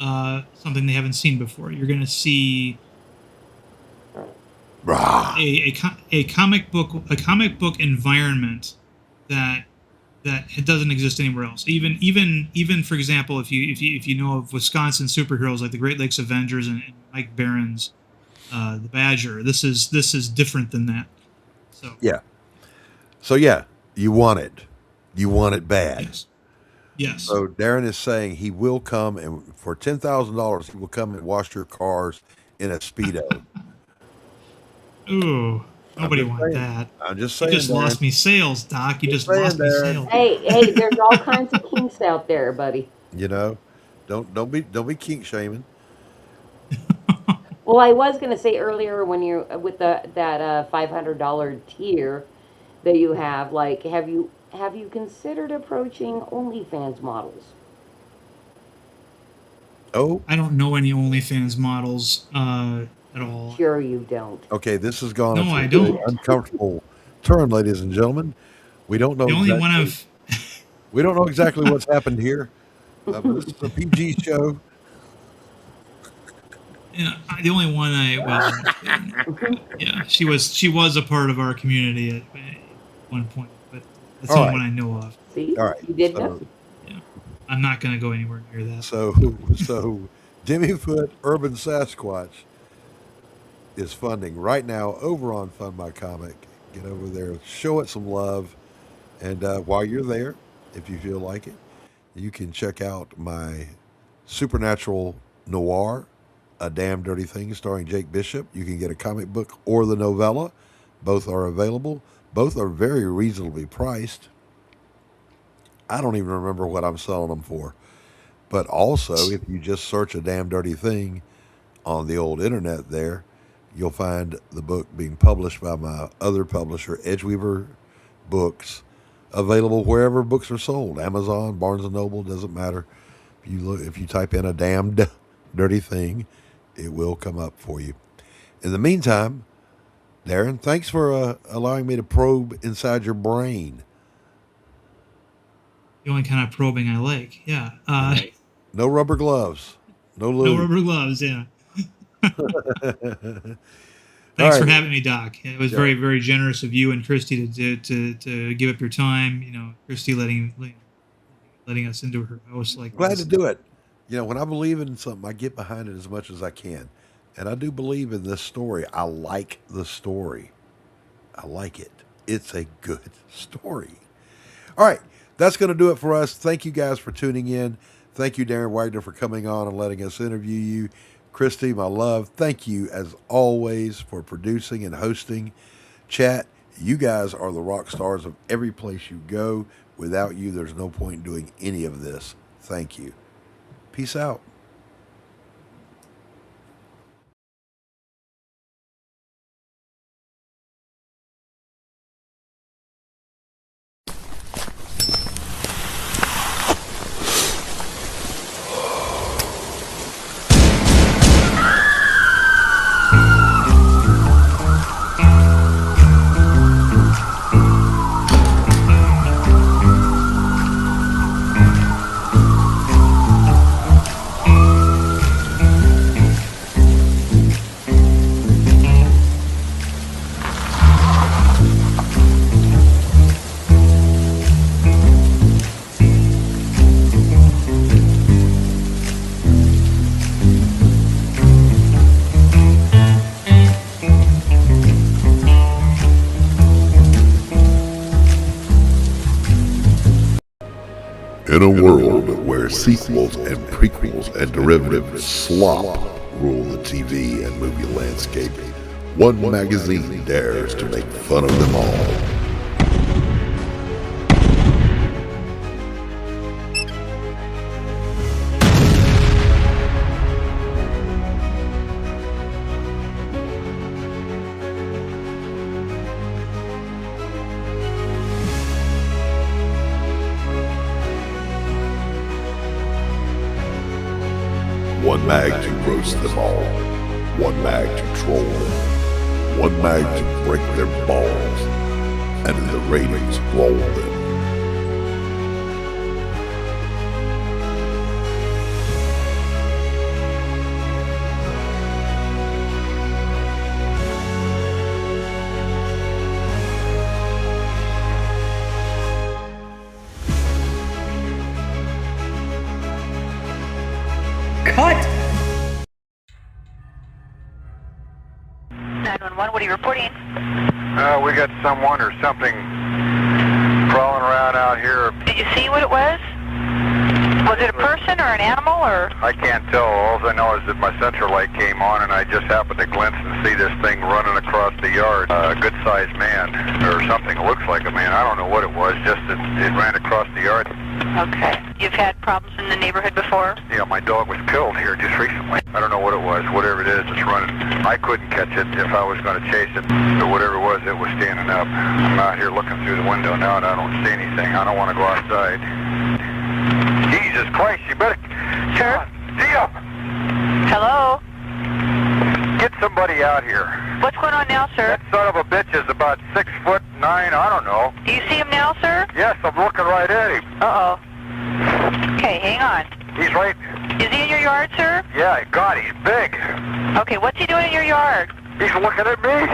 something they haven't seen before. You're going to see a comic book environment that it doesn't exist anywhere else. Even for example, if you know of Wisconsin superheroes like the Great Lakes Avengers and Mike Barron's the Badger, this is different than that. So yeah, you want it bad. Yes. So Darin is saying he will come, and for $10,000 he will come and wash your cars in a Speedo. Ooh, nobody just want saying. that. I'm just You saying. just lost me sales, Doc. You just saying, lost me Darin. sales. Hey, there's all kinds of kinks out there, buddy. You know, don't be kink shaming. Well, I was going to say earlier when you're with that $500 tier that you have, like, have you considered approaching OnlyFans models? Oh, I don't know any OnlyFans models at all. Sure, you don't. okay. This has gone. No, I don't. Uncomfortable turn, ladies and gentlemen. We don't know. The only one I've We don't know exactly what's happened here. This is a PG show. the only one I yeah, she was a part of our community at one point, but that's the only one I know of. See, All right. you did nothing. Yeah, I'm not going to go anywhere near that. So DEMI-FOOT Urban Sasquatch is funding right now over on Fund My Comic. Get over there, show it some love, and while you're there, if you feel like it, you can check out my supernatural noir, A Damn Dirty Thing, starring Jake Bishop. You can get a comic book or the novella. Both are available. Both are very reasonably priced. I don't even remember what I'm selling them for. But also, if you just search A Damn Dirty Thing on the old internet there, you'll find the book being published by my other publisher, Edgeweaver Books, available wherever books are sold. Amazon, Barnes & Noble, doesn't matter. If you type in A Damned Dirty Thing, it will come up for you. In the meantime, Darin, thanks for allowing me to probe inside your brain. The only kind of probing I like, yeah. No rubber gloves. No lube. No rubber gloves, yeah. Thanks for having me, Doc. It was very, very generous of you and Christy to give up your time. You know, Christy letting us into her house like Glad this. to do it. You know, when I believe in something, I get behind it as much as I can. And I do believe in this story. I like the story. I like it. It's a good story. All right. That's going to do it for us. Thank you guys for tuning in. Thank you, Darin Wagner, for coming on and letting us interview you. Christy, my love, thank you as always for producing and hosting. Chat, you guys are the rock stars of every place you go. Without you, there's no point in doing any of this. Thank you. Peace out. In a world where sequels and prequels and derivative slop rule the TV and movie landscape, one magazine dares to make fun of them all. mag to roast them all, one mag to troll them, one mag to break their balls, and in the ratings roll them. Cut! 911, what are you reporting? We got someone or something crawling around out here. Did you see what it was? Was it a person or an animal or? I can't tell. All I know is that my sensor light came on and I just happened to glimpse and see this thing running across the yard. A good-sized man or something. It looks like a man. I don't know what it was, just that it ran across the yard. Okay. You've had problems in the neighborhood before? Yeah, my dog was killed here just recently. I don't know what it was. Whatever it is, it's running. I couldn't catch it if I was going to chase it. But whatever it was standing up. I'm out here looking through the window now and I don't see anything. I don't want to go outside. Jesus Christ, you better... Sir? Tia! Hello? Get somebody out here. What's going on now, sir? That son of a bitch is about 6'9", I don't know. Do you see him now, sir? Yes, I'm looking right at him. Uh-oh. Okay, hang on. He's right... Is he in your yard, sir? Yeah, God, he's big. Okay, what's he doing in your yard? He's looking at me.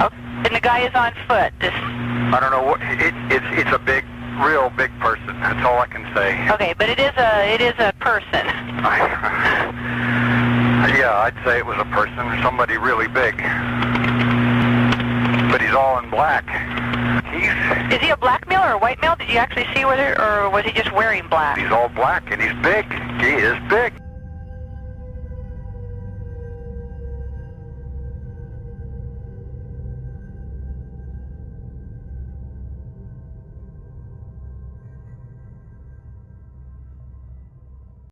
Oh, and the guy is on foot. I don't know what... It's a big... real big person. That's all I can say. Okay, but it is a person. Yeah, I'd say it was a person, somebody really big. But he's all in black. Is he a black male or a white male? Did you actually see whether, or was he just wearing black? He's all black and he's big. He is big.